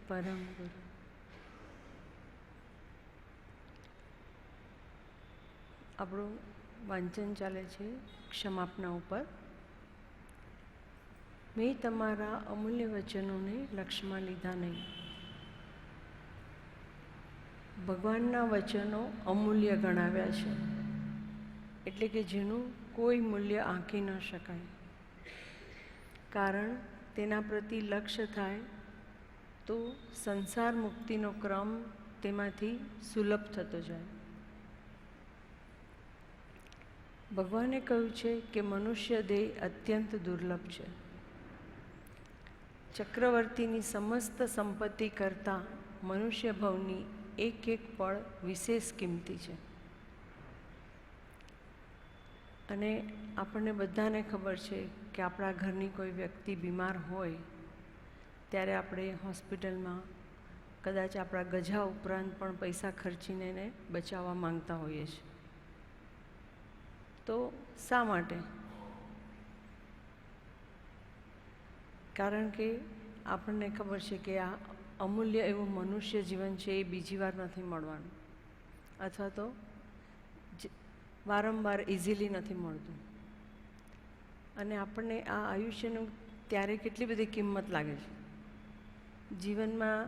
પરમ ગુરુ. આપણું વાંચન ચાલે છે ક્ષમાપના ઉપર. મેં તમારા અમૂલ્ય વચનોને લક્ષ્યમાં લીધા નહીં. ભગવાનના વચનો અમૂલ્ય ગણાવ્યા છે, એટલે કે જેનું કોઈ મૂલ્ય આંકી ન શકાય. કારણ તેના પ્રતિ લક્ષ્ય થાય તો સંસાર મુક્તિનો ક્રમ તેમાંથી સુલભ થતો જાય. ભગવાને કહ્યું છે કે મનુષ્ય દેહ અત્યંત દુર્લભ છે. ચક્રવર્તીની સમસ્ત સંપત્તિ કરતાં મનુષ્ય ભવની એક એક પળ વિશેષ કિંમતી છે. અને આપણને બધાને ખબર છે કે આપણા ઘરની કોઈ વ્યક્તિ બીમાર હોય ત્યારે આપણે હોસ્પિટલમાં કદાચ આપણા ગજા ઉપરાંત પણ પૈસા ખર્ચીને એને બચાવવા માંગતા હોઈએ છીએ. તો શા માટે? કારણ કે આપણને ખબર છે કે આ અમૂલ્ય એવું મનુષ્ય જીવન છે એ બીજી વાર નથી મળવાનું, અથવા તો વારંવાર ઇઝીલી નથી મળતું. અને આપણને આ આયુષ્યનું ત્યારે કેટલી બધી કિંમત લાગે છે. જીવનમાં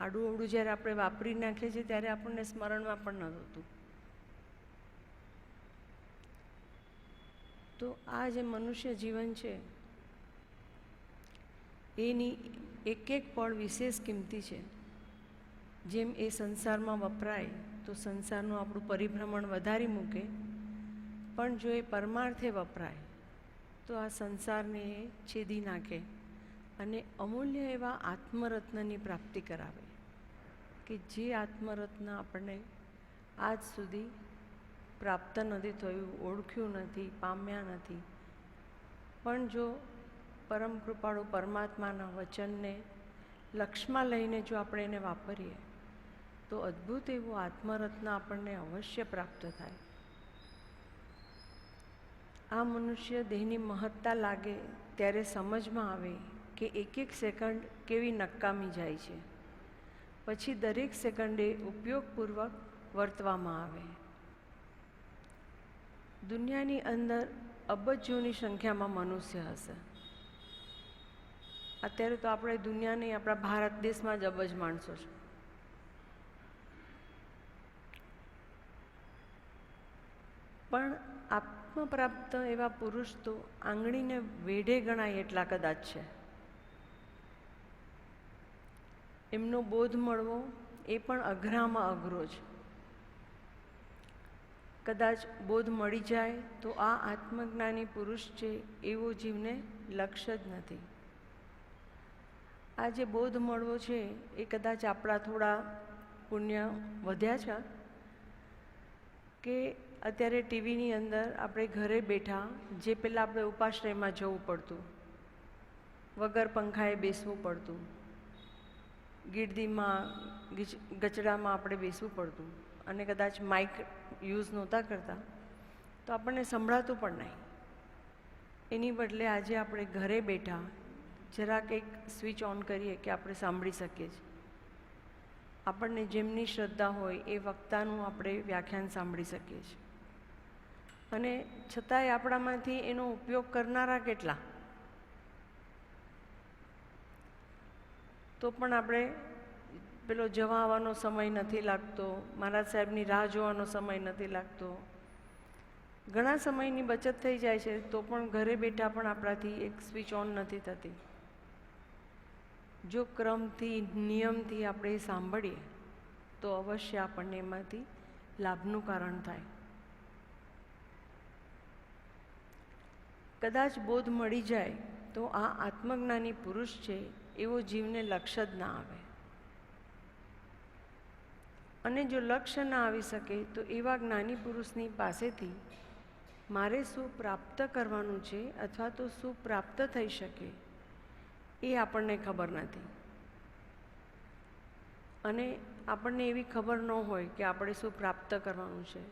આડું અવડું જ્યારે આપણે વાપરી નાખીએ છીએ ત્યારે આપણને સ્મરણમાં પણ ન થતું. તો આ જે મનુષ્ય જીવન છે એની એક એક પળ વિશેષ કિંમતી છે. જેમ એ સંસારમાં વપરાય તો સંસારનું આપણું પરિભ્રમણ વધારી મૂકે, પણ જો એ પરમાર્થે વપરાય તો આ સંસારને છેદી નાખે અને અમૂલ્ય એવા આત્મરત્નની પ્રાપ્તિ કરાવે, કે જે આત્મરત્ન આપણને આજ સુધી પ્રાપ્ત નથી થયું, ઓળખ્યું નથી, પામ્યા નથી. પણ જો પરમ કૃપાળુ પરમાત્માના વચનને લક્ષ્યમાં લઈને જો આપણે એને વાપરીએ તો અદ્ભુત એવું આત્મરત્ન આપણને અવશ્ય પ્રાપ્ત થાય. આ મનુષ્ય દેહની મહત્તા લાગે ત્યારે સમજમાં આવે કે એક એક સેકન્ડ કેવી નકામી જાય છે. પછી દરેક સેકન્ડે ઉપયોગપૂર્વક વર્તવામાં આવે. દુનિયાની અંદર અબજોની સંખ્યામાં મનુષ્ય હશે. અત્યારે તો આપણે દુનિયાની આપણા ભારત દેશમાં જ અબજ માણસો છે. પણ આત્મપ્રાપ્ત એવા પુરુષ તો આંગળીને વેઢે ગણાય એટલા કદાચ છે. એમનો બોધ મળવો એ પણ અઘરામાં અઘરો છે. કદાચ બોધ મળી જાય તો આ આત્મજ્ઞાની પુરુષ છે એવો જીવને લક્ષ્ય જ નથી. આ જે બોધ મળવો છે એ કદાચ આપણા થોડા પુણ્ય વધ્યા છે કે અત્યારે ટીવીની અંદર આપણે ઘરે બેઠા, જે પહેલાં આપણે ઉપાશ્રયમાં જવું પડતું, વગર પંખાએ બેસવું પડતું, ગીરદીમાં ગચડામાં આપણે બેસવું પડતું, અને કદાચ માઇક યુઝ નહોતા કરતા તો આપણને સંભળાતું પણ નહીં. એની બદલે આજે આપણે ઘરે બેઠા જરાક એક સ્વિચ ઓન કરીએ કે આપણે સાંભળી શકીએ છીએ. આપણને જેમની શ્રદ્ધા હોય એ વક્તાનું આપણે વ્યાખ્યાન સાંભળી શકીએ છીએ. અને છતાંય આપણામાંથી એનો ઉપયોગ કરનારા કેટલા? તો પણ આપણે પેલો જવા આવવાનો સમય નથી લાગતો, મહારાજ સાહેબની રાહ જોવાનો સમય નથી લાગતો, ઘણા સમયની બચત થઈ જાય છે, તો પણ ઘરે બેઠા પણ આપણાથી એક સ્વિચ ઓન નથી થતી. જો ક્રમથી, નિયમથી આપણે સાંભળીએ તો અવશ્ય આપણને એમાંથી લાભનું કારણ થાય. કદાચ બોધ મળી જાય તો આ આત્મજ્ઞાની પુરુષ છે એવો જીવને લક્ષ્ય જ ના આવે. અને જો લક્ષ્ય ના આવી શકે તો એવા જ્ઞાની પુરુષની પાસેથી મારે શું પ્રાપ્ત કરવાનું છે અથવા તો શું પ્રાપ્ત થઈ શકે એ આપણને ખબર નથી. અને આપણને એવી ખબર ન હોય કે આપણે શું પ્રાપ્ત કરવાનું છે.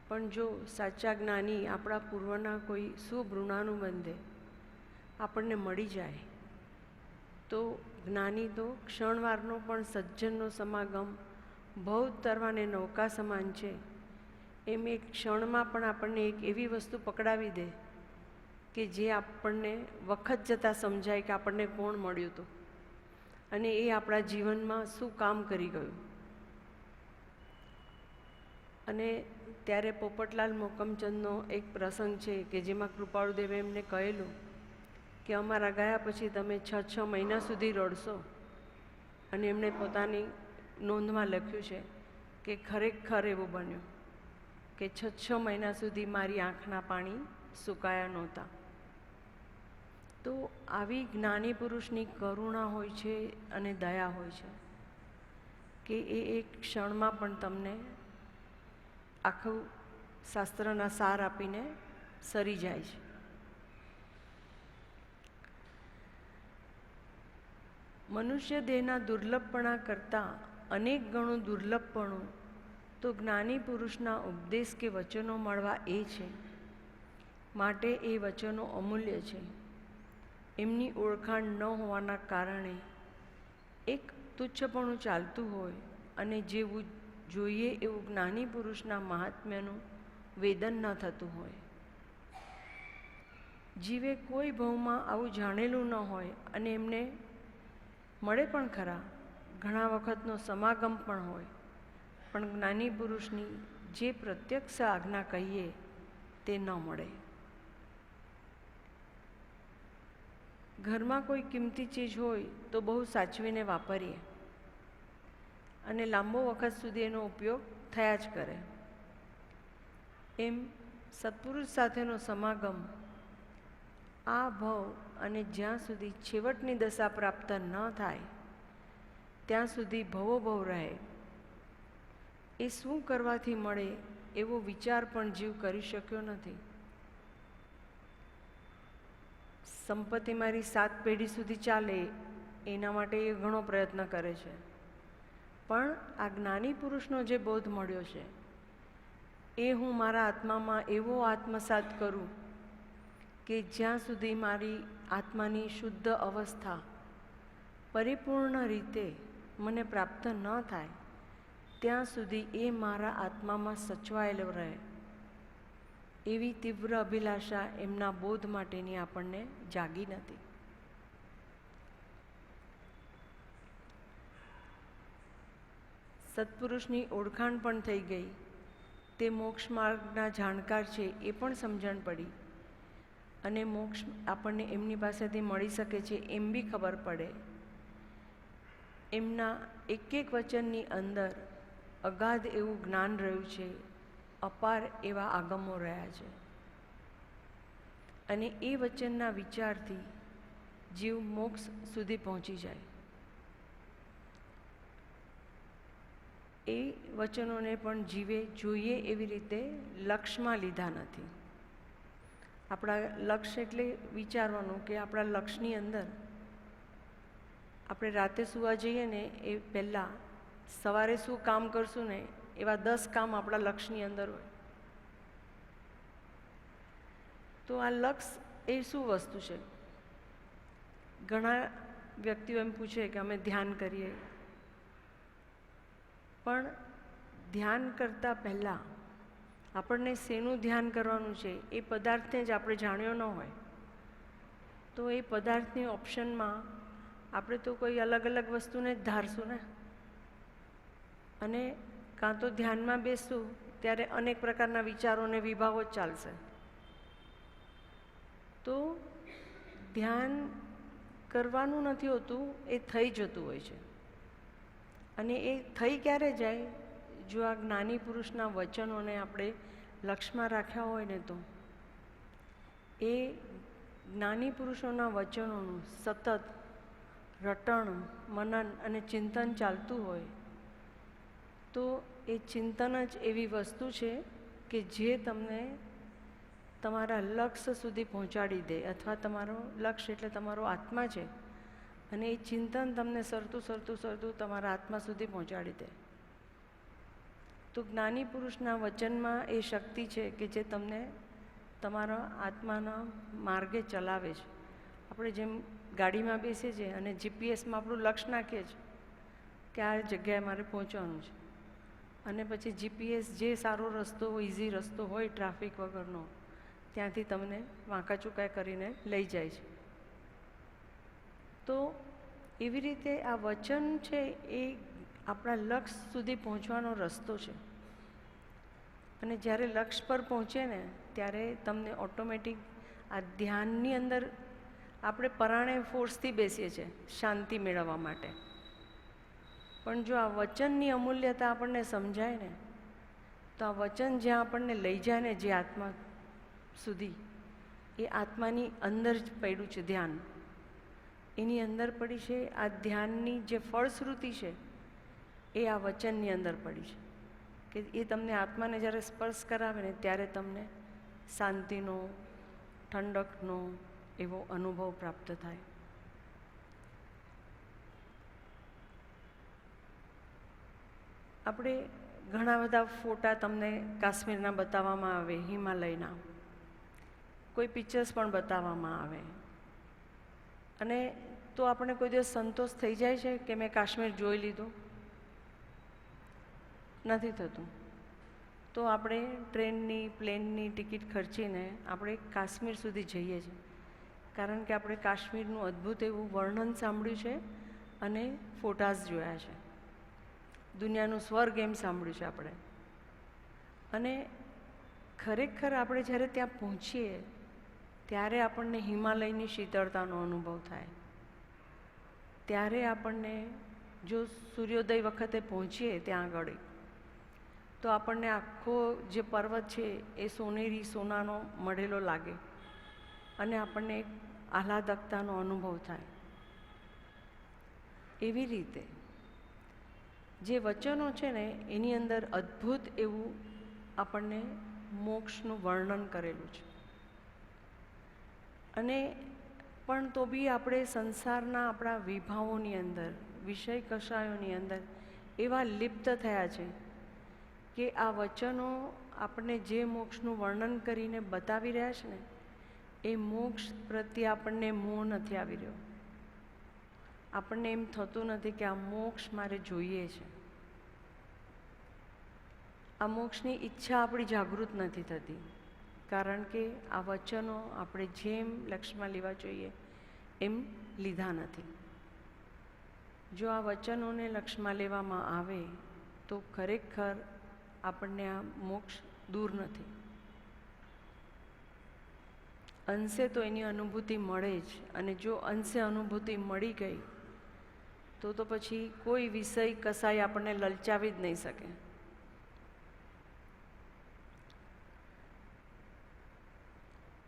પણ જો સાચા જ્ઞાની આપણા પૂર્વના કોઈ શુભ ઋણાનુબંધે આપણને મળી જાય તો જ્ઞાની તો ક્ષણવારનો પણ સજ્જનનો સમાગમ ભવ તરવાને નૌકા સમાન છે, એમ એક ક્ષણમાં પણ આપણને એક એવી વસ્તુ પકડાવી દે કે જે આપણને વખત જતાં સમજાય કે આપણને કોણ મળ્યું હતું અને એ આપણા જીવનમાં શું કામ કરી ગયું. અને ત્યારે પોપટલાલ મોકમચંદનો એક પ્રસંગ છે કે જેમાં કૃપાળુદેવે એમને કહેલું કે અમારા ગયા પછી તમે 6 મહિના સુધી રડશો. અને એમણે પોતાની નોંધમાં લખ્યું છે કે ખરેખર એવું બન્યું કે 6 મહિના સુધી મારી આંખના પાણી સુકાયા નહોતા. તો આવી જ્ઞાની પુરુષની કરુણા હોય છે અને દયા હોય છે કે એ એક ક્ષણમાં પણ તમને આખું શાસ્ત્રના સાર આપીને સરી જાય છે. મનુષ્ય દેહના દુર્લભપણા કરતાં અનેક ગણું દુર્લભપણું તો જ્ઞાની પુરુષના ઉપદેશ કે વચનો મળવા એ છે. માટે એ વચનો અમૂલ્ય છે. એમની ઓળખાણ ન હોવાના કારણે એક તુચ્છપણું ચાલતું હોય અને જેવું જોઈએ એવું જ્ઞાની પુરુષના મહાત્મ્યનું વેદન ન થતું હોય. જીવે કોઈ ભાવમાં આવું જાણેલું ન હોય અને એમને મળે પણ ખરા, ઘણા વખતનો સમાગમ પણ હોય, પણ જ્ઞાની પુરુષની જે પ્રત્યક્ષ આજ્ઞા કહીએ તે ન મળે. ઘરમાં કોઈ કિંમતી ચીજ હોય તો બહુ સાચવીને વાપરીએ અને લાંબો વખત સુધી એનો ઉપયોગ થયા જ કરે. એમ સત્પુરુષ સાથેનો સમાગમ આ ભવ અને જ્યાં સુધી છેવટની દશા પ્રાપ્ત ન થાય ત્યાં સુધી ભવોભવ રહે. એ શું કરવાથી મળે એવો વિચાર પણ જીવ કરી શક્યો નથી. સંપત્તિ મારી 7 પેઢી સુધી ચાલે એના માટે એ ઘણો પ્રયત્ન કરે છે, પણ આ જ્ઞાની પુરુષનો જે બોધ મળ્યો છે એ હું મારા આત્મામાં એવો આત્મસાત કરું કે જ્યાં સુધી મારી આત્માની શુદ્ધ અવસ્થા પરિપૂર્ણ રીતે મને પ્રાપ્ત ન થાય ત્યાં સુધી એ મારા આત્મામાં સચવાયેલો રહે. એવી તીવ્ર અભિલાષા એમના બોધ માટેની આપણને જાગી નથી. સત્પુરુષની ઓળખાણ પણ થઈ ગઈ, તે મોક્ષ માર્ગના જાણકાર છે એ પણ સમજણ પડી અને મોક્ષ આપણને એમની પાસેથી મળી શકે છે એમ બી ખબર પડે. એમના એક વચનની અંદર અગાધ એવું જ્ઞાન રહ્યું છે, અપાર એવા આગમો રહ્યા છે અને એ વચનના વિચારથી જીવ મોક્ષ સુધી પહોંચી જાય. એ વચનોને પણ જીવે જોઈએ એવી રીતે લક્ષમાં લીધા નથી. આપણા લક્ષ્ય એટલે વિચારવાનું કે આપણા લક્ષ્યની અંદર આપણે રાતે સૂવા જઈએ ને એ પહેલાં સવારે શું કામ કરશું ને એવા 10 કામ આપણા લક્ષ્યની અંદર હોય. તો આ લક્ષ્ય એ શું વસ્તુ છે? ઘણા વ્યક્તિઓ એમ પૂછે કે અમે ધ્યાન કરીએ, પણ ધ્યાન કરતાં પહેલાં આપણને શેનું ધ્યાન કરવાનું છે એ પદાર્થને જ આપણે જાણ્યો ન હોય તો એ પદાર્થની ઓપ્શનમાં આપણે તો કોઈ અલગ અલગ વસ્તુને જ ધારશું ને. અને કાં તો ધ્યાનમાં બેસશું ત્યારે અનેક પ્રકારના વિચારોને વિભાગો જ ચાલશે. તો ધ્યાન કરવાનું નથી હોતું, એ થઈ જતું હોય છે. અને એ થઈ ક્યારે જાય? જો આ જ્ઞાની પુરુષના વચનોને આપણે લક્ષ્યમાં રાખ્યા હોય ને તો એ જ્ઞાની પુરુષોના વચનોનું સતત રટણ, મનન અને ચિંતન ચાલતું હોય તો એ ચિંતન જ એવી વસ્તુ છે કે જે તમને તમારા લક્ષ્ય સુધી પહોંચાડી દે, અથવા તમારો લક્ષ્ય એટલે તમારો આત્મા છે અને એ ચિંતન તમને સરતું સરતું સરતું તમારા આત્મા સુધી પહોંચાડી દે. તો જ્ઞાની પુરુષના વચનમાં એ શક્તિ છે કે જે તમને તમારા આત્માના માર્ગે ચલાવે છે આપણે જેમ ગાડીમાં બેસીએ છીએ અને જીપીએસમાં આપણું લક્ષ્ય નાખીએ છીએ કે આ જગ્યાએ મારે પહોંચવાનું છે, અને પછી જીપીએસ જે સારો રસ્તો, ઇઝી રસ્તો હોય ટ્રાફિક વગરનો, ત્યાંથી તમને વાંકા ચૂકા કરીને લઈ જાય છે. તો એવી રીતે આ વચન છે એ આપણા લક્ષ્ય સુધી પહોંચવાનો રસ્તો છે. અને જ્યારે લક્ષ્ય પર પહોંચે ને ત્યારે તમને ઓટોમેટિક આ ધ્યાનની અંદર આપણે પરાણે ફોર્સથી બેસીએ છીએ શાંતિ મેળવવા માટે, પણ જો આ વચનની અમૂલ્યતા આપણને સમજાય ને તો આ વચન જ્યાં આપણને લઈ જાય ને જે આત્મા સુધી, એ આત્માની અંદર જ પડ્યું છે ધ્યાન, એની અંદર પડી છે. આ ધ્યાનની જે ફળશ્રુતિ છે એ આ વચનની અંદર પડી છે કે એ તમને આત્માને જ્યારે સ્પર્શ કરાવે ને ત્યારે તમને શાંતિનો, ઠંડકનો એવો અનુભવ પ્રાપ્ત થાય. આપણે ઘણા બધા ફોટા તમને કાશ્મીરના બતાવવામાં આવે, હિમાલયના, કોઈ પિક્ચર્સ પણ બતાવવામાં આવે, અને તો આપણે કોઈ દિવસ સંતોષ થઈ જાય છે કે મેં કાશ્મીર જોઈ લીધું? નથી થતું. તો આપણે ટ્રેનની, પ્લેનની ટિકિટ ખર્ચીને આપણે કાશ્મીર સુધી જઈએ છીએ, કારણ કે આપણે કાશ્મીરનું અદ્ભુત એવું વર્ણન સાંભળ્યું છે અને ફોટાસ જોયા છે, દુનિયાનું સ્વર્ગ એમ સાંભળ્યું છે આપણે. અને ખરેખર આપણે જ્યારે ત્યાં પહોંચીએ ત્યારે આપણને હિમાલયની શીતળતાનો અનુભવ થાય. ત્યારે આપણને જો સૂર્યોદય વખતે પહોંચીએ ત્યાં આગળ તો આપણને આખો જે પર્વત છે એ સોનેરી, સોનાનો મળેલો લાગે અને આપણને એક આહલાદકતાનો અનુભવ થાય. એવી રીતે જે વચનો છે ને એની અંદર અદ્ભુત એવું આપણને મોક્ષનું વર્ણન કરેલું છે. અને પણ તો બી આપણે સંસારના આપણા વિભાવોની અંદર, વિષય કષાયોની અંદર એવા લિપ્ત થયા છે કે આ વચનો આપણને જે મોક્ષનું વર્ણન કરીને બતાવી રહ્યા છે ને એ મોક્ષ પ્રત્યે આપણને મોહ નથી આવી રહ્યો. આપણને એમ થતું નથી કે આ મોક્ષ મારે જોઈએ છે. આ મોક્ષની ઈચ્છા આપણી જાગૃત નથી થતી, કારણ કે આ વચનો આપણે જેમ લક્ષ્યમાં લેવા જોઈએ એમ લીધા નથી. જો આ વચનોને લક્ષ્યમાં લેવામાં આવે તો ખરેખર આપણને આ મોક્ષ દૂર નથી. અંશે તો એની અનુભૂતિ મળે જ, અને જો અંશે અનુભૂતિ મળી ગઈ તો પછી કોઈ વિષય કસાય આપણને લલચાવી જ નહીં શકે.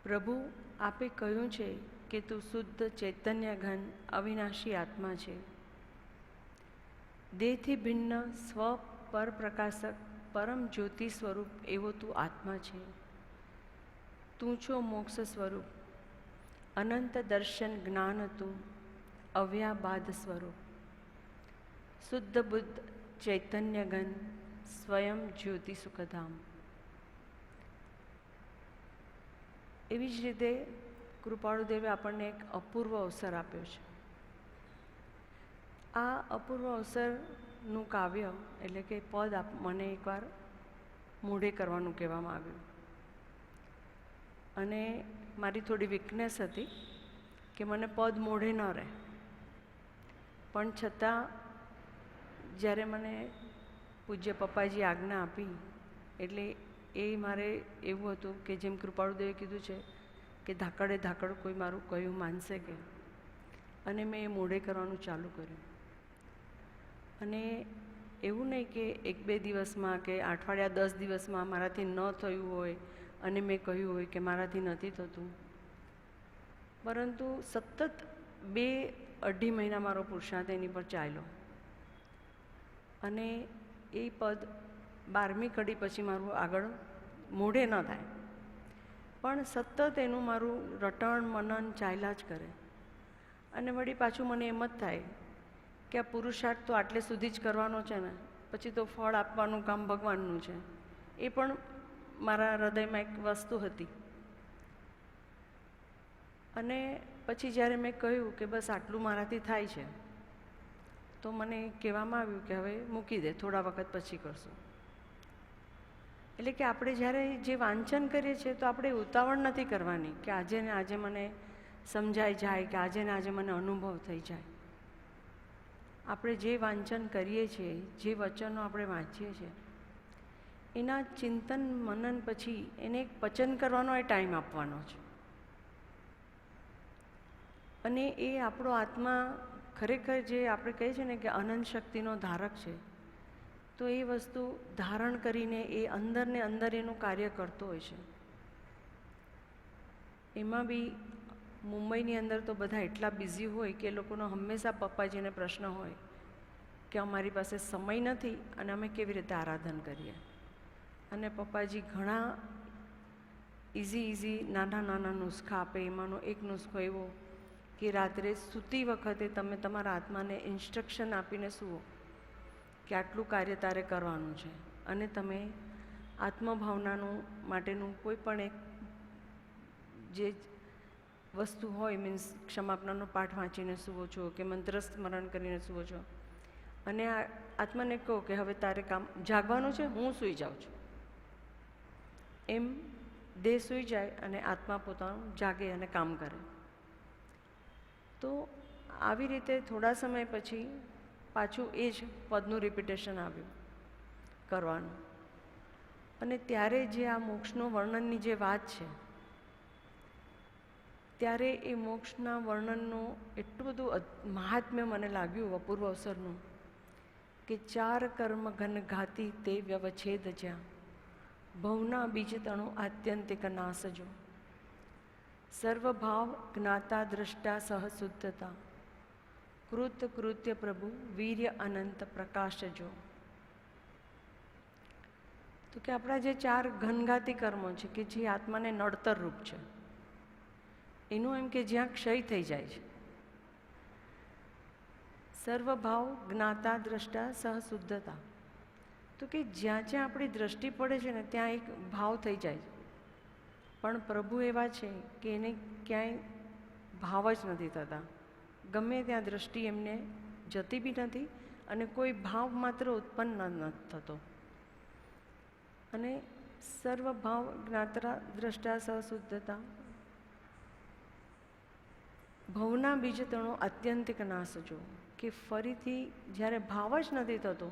પ્રભુ આપે કહ્યું છે કે તું શુદ્ધ ચૈતન્ય ઘન અવિનાશી આત્મા છે. દેહથી ભિન્ન સ્વ પર પ્રકાશક પરમ જ્યોતિ સ્વરૂપ એવો તું આત્મા છે. તું છો મોક્ષ સ્વરૂપ, અનંત દર્શન જ્ઞાન તું અવ્યાબાદ સ્વરૂપ, શુદ્ધ બુદ્ધ ચૈતન્ય ઘન સ્વયં જ્યોતિ સુખધામ. એવી જ રીતે કૃપાળુદેવે આપણને એક અપૂર્વ અવસર આપ્યો છે. આ અપૂર્વ અવસરનું કાવ્ય એટલે કે પદ મને એકવાર મોઢે કરવાનું કહેવામાં આવ્યું, અને મારી થોડી વીકનેસ હતી કે મને પદ મોઢે ન રહે, પણ છતાં જ્યારે મને પૂજ્ય પપ્પાજી આજ્ઞા આપી એટલે એ મારે એવું હતું કે જેમ કૃપાળુદેવે કીધું છે કે ધાકડે ધાકડ કોઈ મારું કહ્યું માનશે કે, અને મેં એ મોઢે કરવાનું ચાલુ કર્યું. અને એવું નહીં કે 1-2 દિવસમાં કે અઠવાડિયા 10 દિવસમાં મારાથી ન થયું હોય અને મેં કહ્યું હોય કે મારાથી નથી થતું, પરંતુ સતત 2-2.5 મહિના મારો પુરુષાર્થ એની પર ચાલ્યો. અને એ પદ 12મી કડી પછી મારું આગળ મોઢે ન થાય, પણ સતત એનું મારું રટણ મનન ચાલ્યા જ કરે. અને વળી પાછું મને એમ જ થાય કે આ પુરુષાર્થ તો આટલે સુધી જ કરવાનો છે ને, પછી તો ફળ આપવાનું કામ ભગવાનનું છે. એ પણ મારા હૃદયમાં એક વસ્તુ હતી. અને પછી જ્યારે મેં કહ્યું કે બસ આટલું મારાથી થાય છે, તો મને કહેવામાં આવ્યું કે હવે મૂકી દે, થોડા વખત પછી કરશું. એટલે કે આપણે જ્યારે જે વાંચન કરીએ છીએ તો આપણે ઉતાવળ નથી કરવાની કે આજે ને આજે મને સમજાઈ જાય, કે આજે ને આજે મને અનુભવ થઈ જાય. આપણે જે વાંચન કરીએ છીએ, જે વચનો આપણે વાંચીએ છીએ, એના ચિંતન મનન પછી એને એક પચન કરવાનો એ ટાઈમ આપવાનો છે. અને એ આપણો આત્મા ખરેખર જે આપણે કહીએ છીએ ને કે અનંત શક્તિનો ધારક છે, તો એ વસ્તુ ધારણ કરીને એ અંદર ને અંદર એનું કાર્ય કરતો હોય છે. એમાં બી મુંબઈની અંદર તો બધા એટલા બિઝી હોય કે એ લોકોનો હંમેશા પપ્પાજીને પ્રશ્ન હોય કે અમારી પાસે સમય નથી અને અમે કેવી રીતે આરાધન કરીએ. અને પપ્પાજી ઘણા ઇઝી નાના નાના નુસ્ખા આપે. એમાંનો એક નુસ્ખો એવો કે રાત્રે સૂતી વખતે તમે તમારા આત્માને ઇન્સ્ટ્રક્શન આપીને સૂવો કે આટલું કાર્ય તારે કરવાનું છે, અને તમે આત્મભાવનાનું માટેનું કોઈ પણ એક જે વસ્તુ હોય, મીન્સ ક્ષમાપનાનો પાઠ વાંચીને સૂવો છો કે મંત્ર સ્મરણ કરીને સૂવો છો, અને આ આત્માને કહો કે હવે તારે કામ જાગવાનું છે, હું સૂઈ જાઉં છું. એમ દેહ સૂઈ જાય અને આત્મા પોતાનું જાગે અને કામ કરે. તો આવી રીતે થોડા સમય પછી પાછું એ જ પદનું રિપીટેશન આવ્યું કરવાનું. અને ત્યારે જે આ મોક્ષનો વર્ણનની જે વાત છે, ત્યારે એ મોક્ષના વર્ણનનું એટલું બધું મહાત્મ્ય મને લાગ્યું અપૂર્વ અવસરનું, કે 4 કર્મ ઘન ઘાતી તે વ્યવચ્છેદ જ્યાં ભવના બીજ તણુ આત્યંતિક નાસજો સર્વભાવ જ્ઞાતા દ્રષ્ટા સહ શુદ્ધતા કૃત કૃત્ય પ્રભુ વીર્ય અનંત પ્રકાશજો. તો કે આપણા જે 4 ઘનઘાતી કર્મો છે કે જે આત્માને નડતર રૂપ છે, એનું એમ કે જ્યાં ક્ષય થઈ જાય છે. સર્વભાવ જ્ઞાતા દ્રષ્ટા સહ શુદ્ધતા, તો કે જ્યાં જ્યાં આપણી દ્રષ્ટિ પડે છે ને ત્યાં એક ભાવ થઈ જાય છે. પણ પ્રભુ એવા છે કે એને ક્યાંય ભાવ જ નથી થતા. ગમે ત્યાં દ્રષ્ટિ એમને જતી બી નથી અને કોઈ ભાવ માત્ર ઉત્પન્ન નથી થતો. અને સર્વભાવ જ્ઞાતા દ્રષ્ટા સહશુદ્ધતા ભવના બીજ તણો આત્યંતિક નાશજો, કે ફરીથી જ્યારે ભાવ જ નથી થતો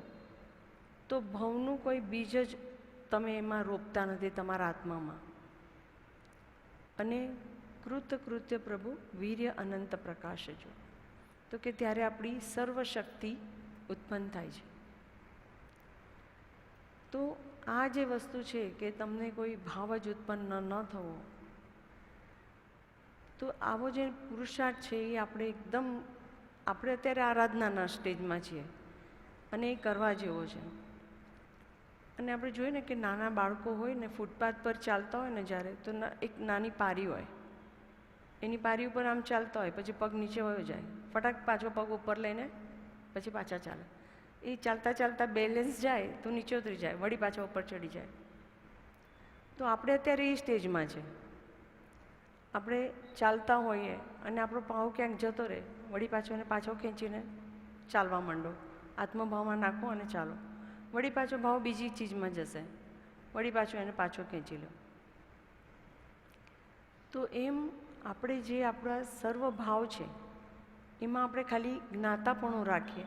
તો ભવનું કોઈ બીજ જ તમે એમાં રોપતા નથી તમારા આત્મામાં. અને કૃત્ય પ્રભુ વીર્ય અનંત પ્રકાશજો, તો કે ત્યારે આપણી સર્વશક્તિ ઉત્પન્ન થાય છે. તો આ જે વસ્તુ છે કે તમને કોઈ ભાવ જ ઉત્પન્ન ન થવો, તો આવો જે પુરુષાર્થ છે એ આપણે અત્યારે આરાધનાના સ્ટેજમાં છીએ અને એ કરવા જેવો છે. અને આપણે જોઈએ ને કે નાના બાળકો હોય ને ફૂટપાથ પર ચાલતા હોય ને જ્યારે, તો એક નાની પારી હોય, એની પારી ઉપર આમ ચાલતા હોય, પછી પગ નીચે વયો જાય, ફટાક પાછો પગ ઉપર લઈને પછી પાછા ચાલે. એ ચાલતા ચાલતા બેલેન્સ જાય તો નીચે ઉતરી જાય, વળી પાછા ઉપર ચડી જાય. તો આપણે અત્યારે એ સ્ટેજમાં છે. આપણે ચાલતા હોઈએ અને આપણો પાવ ક્યાંક જતો રહે, વળી પાછો એને પાછો ખેંચીને ચાલવા માંડો, આત્મભાવમાં નાખો અને ચાલો. વળી પાછો ભાવ બીજી ચીજમાં જશે, વળી પાછો એને પાછો ખેંચી લો. તો એમ આપણે જે આપણા સર્વ ભાવ છે એમાં આપણે ખાલી જ્ઞાતાપણું રાખીએ,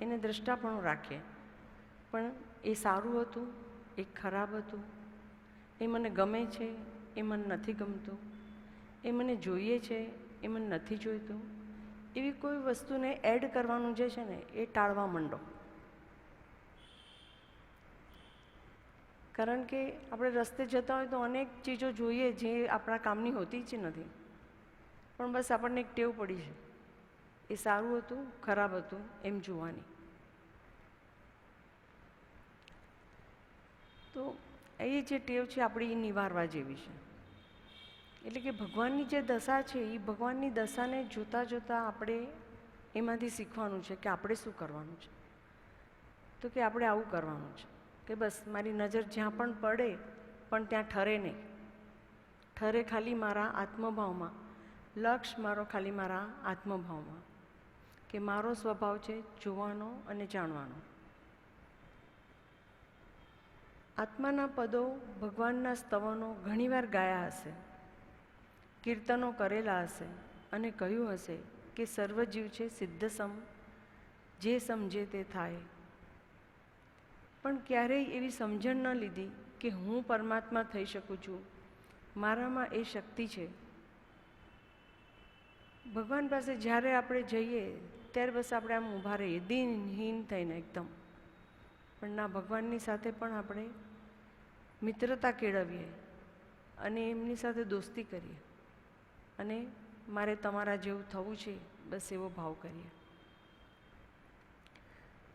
એને દ્રષ્ટાપણું રાખીએ, પણ એ સારું હતું, એ ખરાબ હતું, એ મને ગમે છે, એ મને નથી ગમતું, એ મને જોઈએ છે, એ મને નથી જોઈતું, એવી કોઈ વસ્તુને એડ કરવાનું જે છે ને એ ટાળવા માંડો. કારણ કે આપણે રસ્તે જતા હોય તો અનેક ચીજો જોઈએ જે આપણા કામની હોતી જ નથી, પણ બસ આપણને એક ટેવ પડી છે એ સારું હતું ખરાબ હતું એમ જોવાની. તો એ જે ટેવ છે આપણી એ નિવારવા જેવી છે. એટલે કે ભગવાનની જે દશા છે એ ભગવાનની દશાને જોતાં જોતાં આપણે એમાંથી શીખવાનું છે કે આપણે શું કરવાનું છે. તો કે આપણે આવું કરવાનું છે કે બસ મારી નજર જ્યાં પણ પડે પણ ત્યાં ઠરે નહીં, ઠરે ખાલી મારા આત્મભાવમાં, લક્ષ મારો ખાલી મારા આત્મભાવમાં, કે મારો સ્વભાવ છે જોવાનો અને જાણવાનો. આત્માના પદો, ભગવાનના સ્તવનો ઘણીવાર ગાયા હશે, કીર્તનો કરેલા હશે અને કહ્યું હશે કે સર્વજીવ છે સિદ્ધ સમ, જે સમજે તે થાય. પણ ક્યારેય એવી સમજણ ન લીધી કે હું પરમાત્મા થઈ શકું છું, મારામાં એ શક્તિ છે. ભગવાન પાસે જ્યારે આપણે જઈએ ત્યારે બસ આપણે આમ ઊભા રહીએ દિનહીન થઈને એકદમ. પણ ના, ભગવાનની સાથે પણ આપણે મિત્રતા કેળવીએ અને એમની સાથે દોસ્તી કરીએ અને મારે તમારા જેવું થવું છે બસ એવો ભાવ કરીએ.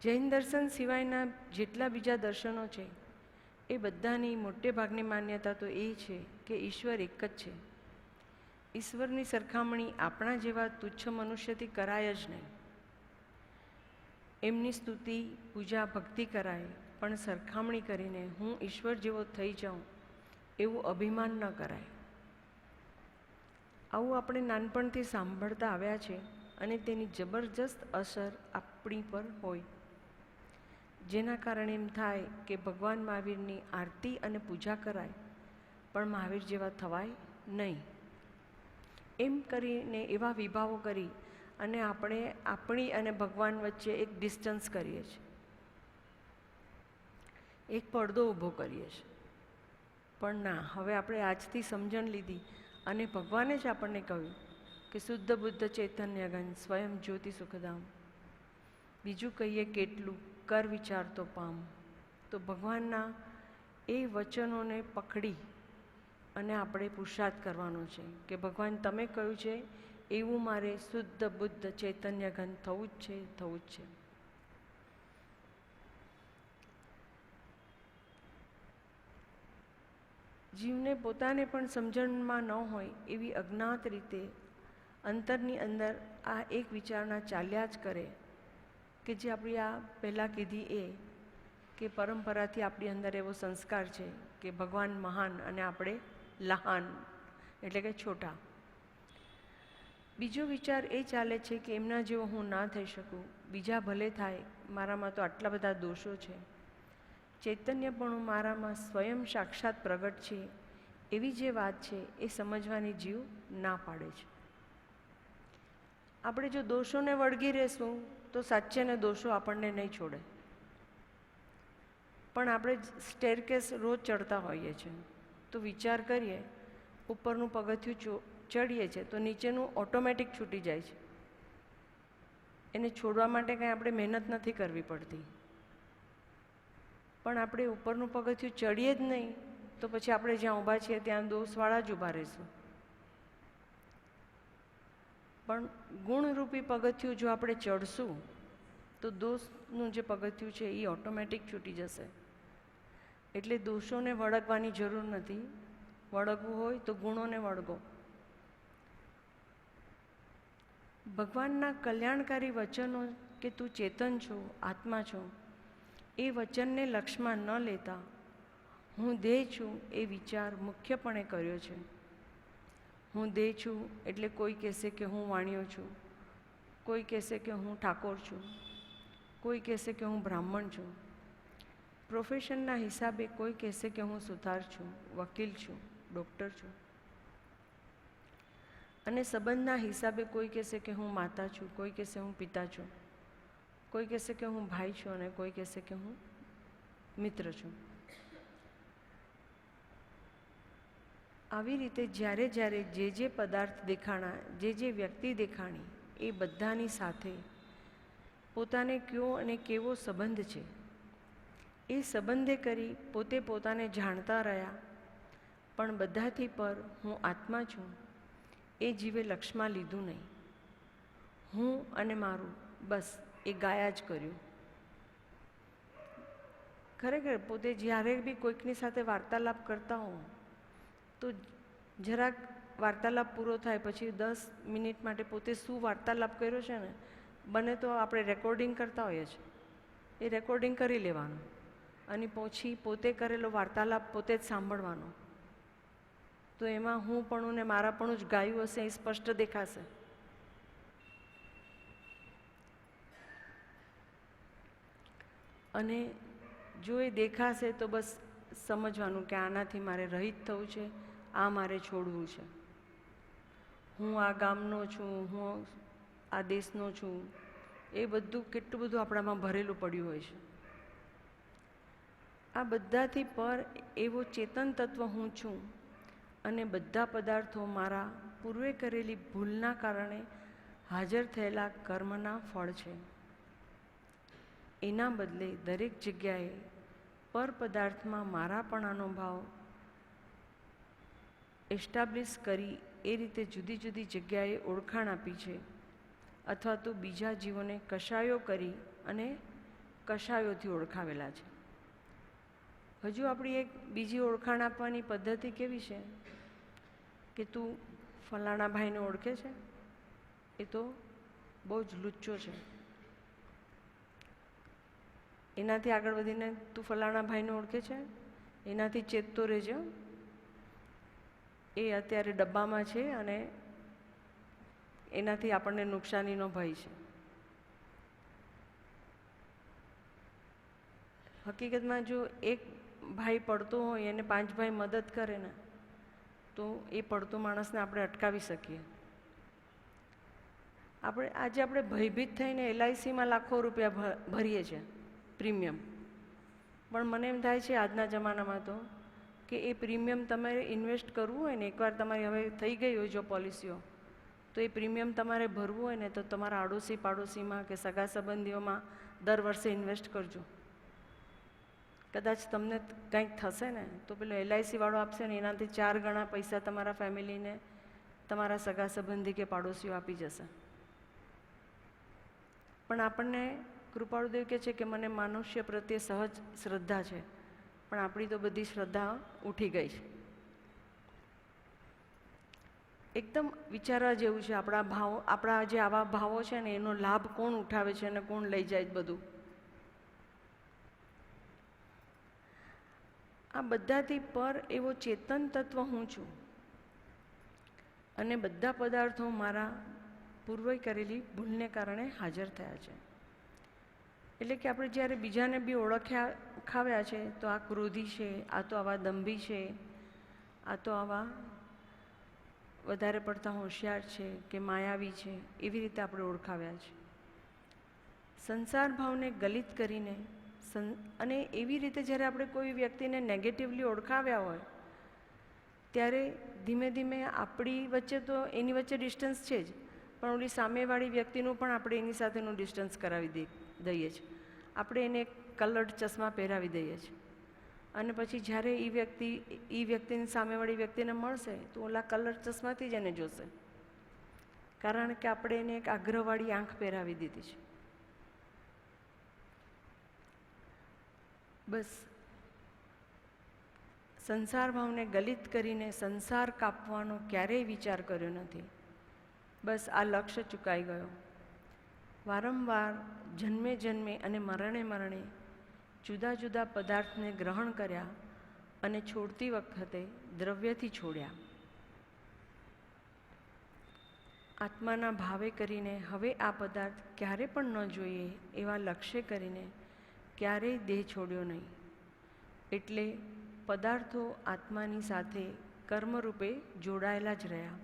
જૈન દર્શન સિવાયના જેટલા બીજા દર્શનો છે એ બધાની મોટે ભાગની માન્યતા તો એ છે કે ઈશ્વર એક જ છે. ઈશ્વરની સરખામણી આપણા જેવા તુચ્છ મનુષ્યથી કરાય જ નહીં. એમની સ્તુતિ, પૂજા, ભક્તિ કરાય, પણ સરખામણી કરીને હું ઈશ્વર જેવો થઈ જાઉં એવું અભિમાન ન કરાય. આવું આપણે નાનપણથી સાંભળતા આવ્યા છે અને તેની જબરજસ્ત અસર આપણી પર હોય, જેના કારણે એમ થાય કે ભગવાન મહાવીરની આરતી અને પૂજા કરાય પણ મહાવીર જેવા થવાય નહીં. એમ કરીને એવા વિભાવો કરી અને આપણે આપણી અને ભગવાન વચ્ચે એક ડિસ્ટન્સ કરીએ છીએ, એક પડદો ઊભો કરીએ છીએ. પણ ના, હવે આપણે આજથી સમજણ લીધી અને ભગવાને જ આપણને કહ્યું કે શુદ્ધ બુદ્ધ ચૈતન્ય ઘન સ્વયં જ્યોતિ સુખધામ. બીજું કહીએ કેટલું, કર વિચાર તો પામ. તો ભગવાનના એ વચનોને પકડી અને આપણે પુરુષાર્થ કરવાનો છે કે ભગવાન તમે કહ્યું છે એવું મારે શુદ્ધ બુદ્ધ ચૈતન્ય ઘન થવું જ છે, થવું જ છે. જીવને પોતાને પણ સમજણમાં ન હોય એવી અજ્ઞાત રીતે અંતરની અંદર આ એક વિચારણા ચાલ્યા જ કરે કે જે આપણી આ પહેલાં કીધી એ કે પરંપરાથી આપણી અંદર એવો સંસ્કાર છે કે ભગવાન મહાન અને આપણે લહાન એટલે કે છોટા. બીજો વિચાર એ ચાલે છે કે એમના જેવો હું ના થઈ શકું, બીજા ભલે થાય, મારામાં તો આટલા બધા દોષો છે. ચૈતન્યપણું મારામાં સ્વયં સાક્ષાત પ્રગટ છે એવી જે વાત છે એ સમજવાની જીવ ના પાડે છે. આપણે જો દોષોને વળગી રહેશું તો સાચે ને દોષો આપણને નહીં છોડે. પણ આપણે સ્ટેરકેસ રોજ ચડતા હોઈએ છીએ તો વિચાર કરીએ, ઉપરનું પગથિયું ચડીએ છીએ તો નીચેનું ઓટોમેટિક છૂટી જાય છે. એને છોડવા માટે કાંઈ આપણે મહેનત નથી કરવી પડતી. પણ આપણે ઉપરનું પગથિયું ચડીએ જ નહીં તો પછી આપણે જ્યાં ઊભા છીએ ત્યાં દોષવાળા જ ઊભા રહીશું. પણ ગુણરૂપી પગથિયું જો આપણે ચડશું તો દોષનું જે પગથિયું છે એ ઓટોમેટિક છૂટી જશે. એટલે દોષોને વળગવાની જરૂર નથી. વળગવું હોય તો ગુણોને વળગો. ભગવાનના કલ્યાણકારી વચનો કે તું ચેતન છો, આત્મા છો, એ વચનને લક્ષમાં ન લેતા હું દેહ છું એ વિચાર મુખ્યપણે કર્યો છે. હું દેહ છું એટલે કોઈ કહેશે કે હું વાણિયો છું, કોઈ કહેશે કે હું ઠાકોર છું, કોઈ કહેશે કે હું બ્રાહ્મણ છું, પ્રોફેશનના હિસાબે કોઈ કહેશે કે હું સુથાર છું, વકીલ છું, ડૉક્ટર છું, અને સંબંધના હિસાબે કોઈ કહેશે કે હું માતા છું, કોઈ કહેશે હું પિતા છું, કોઈ કહેશે કે હું ભાઈ છું અને કોઈ કહેશે કે હું મિત્ર છું. આવી રીતે જ્યારે જ્યારે જે પદાર્થ દેખાણા, જે વ્યક્તિ દેખાણી, એ બધાની સાથે પોતાને કયો અને કેવો સંબંધ છે એ સંબંધે કરી પોતે પોતાને જાણતા રહ્યા. પણ બધાથી પર હું આત્મા છું એ જીવે લક્ષમાં લીધું નહીં. હું અને મારું બસ એ ગાયા જ કર્યું. ખરેખર પોતે જ્યારે બી કોઈકની સાથે વાર્તાલાપ કરતા હોઉં તો જરાક વાર્તાલાપ પૂરો થાય પછી 10 મિનિટ માટે પોતે શું વાર્તાલાપ કર્યો છે ને, બને તો આપણે રેકોર્ડિંગ કરતા હોઈએ છીએ, એ રેકોર્ડિંગ કરી લેવાનું અને પછી પોતે કરેલો વાર્તાલાપ પોતે જ સાંભળવાનો. તો એમાં હું પણ ને મારાપણું જ ગાયું હશે એ સ્પષ્ટ દેખાશે. અને જો એ દેખાશે તો બસ સમજવાનું કે આનાથી મારે રહિત થવું છે, આ મારે છોડવું છે. હું આ ગામનો છું, હું આ દેશનો છું, એ બધું કેટલું બધું આપણામાં ભરેલું પડ્યું હોય છે. આ બધાથી પર એવો ચેતન તત્વ હું છું અને બધા પદાર્થો મારા પૂર્વે કરેલી ભૂલના કારણે હાજર થયેલા કર્મના ફળ છે. એના બદલે દરેક જગ્યાએ પર પદાર્થમાં મારાપણાનો ભાવ એસ્ટાબ્લિશ કરી એ રીતે જુદી જુદી જગ્યાએ ઓળખાણ આપી છે, અથવા તો બીજા જીવોને કશાયો કરી અને કશાયોથી ઓળખાવેલા છે. હજુ આપણી એક બીજી ઓળખાણ આપવાની પદ્ધતિ કેવી છે કે તું ફલાણા ભાઈને ઓળખે છે, એ તો બહુ જ લુચ્ચો છે. એનાથી આગળ વધીને તું ફલાણા ભાઈને ઓળખે છે, એનાથી ચેતતો રહેજો, એ અત્યારે ડબ્બામાં છે અને એનાથી આપણને નુકસાનીનો ભય છે. હકીકતમાં જો એક ભાઈ પડતો હોય એને 5 ભાઈ મદદ કરે ને તો એ પડતો માણસને આપણે અટકાવી શકીએ. આપણે ભયભીત થઈને LICમાં લાખો રૂપિયા ભરીએ છીએ પ્રીમિયમ, પણ મને એમ થાય છે આજના જમાનામાં તો કે એ પ્રીમિયમ તમારે ઇન્વેસ્ટ કરવું હોય ને, એકવાર તમારી હવે થઈ ગઈ હોય જો પોલિસીઓ, તો એ પ્રીમિયમ તમારે ભરવું હોય ને તો તમારા આડોશી પાડોશીમાં કે સગા સંબંધીઓમાં દર વર્ષે ઇન્વેસ્ટ કરજો. કદાચ તમને કંઈક થશે ને તો પેલો LIC વાળો આપશે ને એનાથી 4 ગણા પૈસા તમારા ફેમિલીને તમારા સગા સંબંધી કે પાડોશીઓ આપી જશે. પણ આપણને કૃપાળુદેવ કહે છે કે મને મનુષ્ય પ્રત્યે સહજ શ્રદ્ધા છે, પણ આપણી તો બધી શ્રદ્ધા ઉઠી ગઈ છે. એકદમ વિચારવા જેવું છે આપણા જે આવા ભાવો છે ને એનો લાભ કોણ ઉઠાવે છે અને કોણ લઈ જાય બધું. આ બધાથી પર એવો ચેતન તત્વ હું છું અને બધા પદાર્થો મારા પૂર્વે કરેલી ભૂલને કારણે હાજર થયા છે. એટલે કે આપણે જ્યારે બીજાને બી ઓળખાવ્યા છે તો આ ક્રોધી છે, આ તો આવા દંભી છે, આ તો આવા વધારે પડતા હોશિયાર છે કે માયાવી છે, એવી રીતે આપણે ઓળખાવ્યા છે. સંસાર ભાવને ગલિત કરીને અને એવી રીતે જ્યારે આપણે કોઈ વ્યક્તિને નેગેટિવલી ઓળખાવ્યા હોય ત્યારે ધીમે ધીમે આપણી વચ્ચે તો એની વચ્ચે ડિસ્ટન્સ છે જ, પણ ઓલી સામેવાળી વ્યક્તિનું પણ આપણે એની સાથેનું ડિસ્ટન્સ કરાવી દઈએ છીએ. આપણે એને કલર્ડ ચશ્મા પહેરાવી દઈએ છીએ અને પછી જ્યારે એ વ્યક્તિની સામેવાળી વ્યક્તિને મળશે તો ઓલા કલર્ડ ચશ્માથી જ એને જોશે, કારણ કે આપણે એને એક આગ્રહવાળી આંખ પહેરાવી દીધી છે. બસ સંસાર ભાવને ગલિત કરીને સંસાર કાપવાનો ક્યારેય વિચાર કર્યો નથી. બસ આ લક્ષ્ય ચૂકાઈ ગયો. વારંવાર જન્મે જન્મે અને મરણે મરણે જુદા જુદા પદાર્થને ગ્રહણ કર્યા અને છોડતી વખતે દ્રવ્યથી છોડ્યા. આત્માના ભાવે કરીને હવે આ પદાર્થ ક્યારે પણ ન જોઈએ એવા લક્ષ્ય કરીને ક્યારેય દેહ છોડ્યો નહીં. એટલે પદાર્થો આત્માની સાથે કર્મરૂપે જોડાયેલા જ રહ્યા.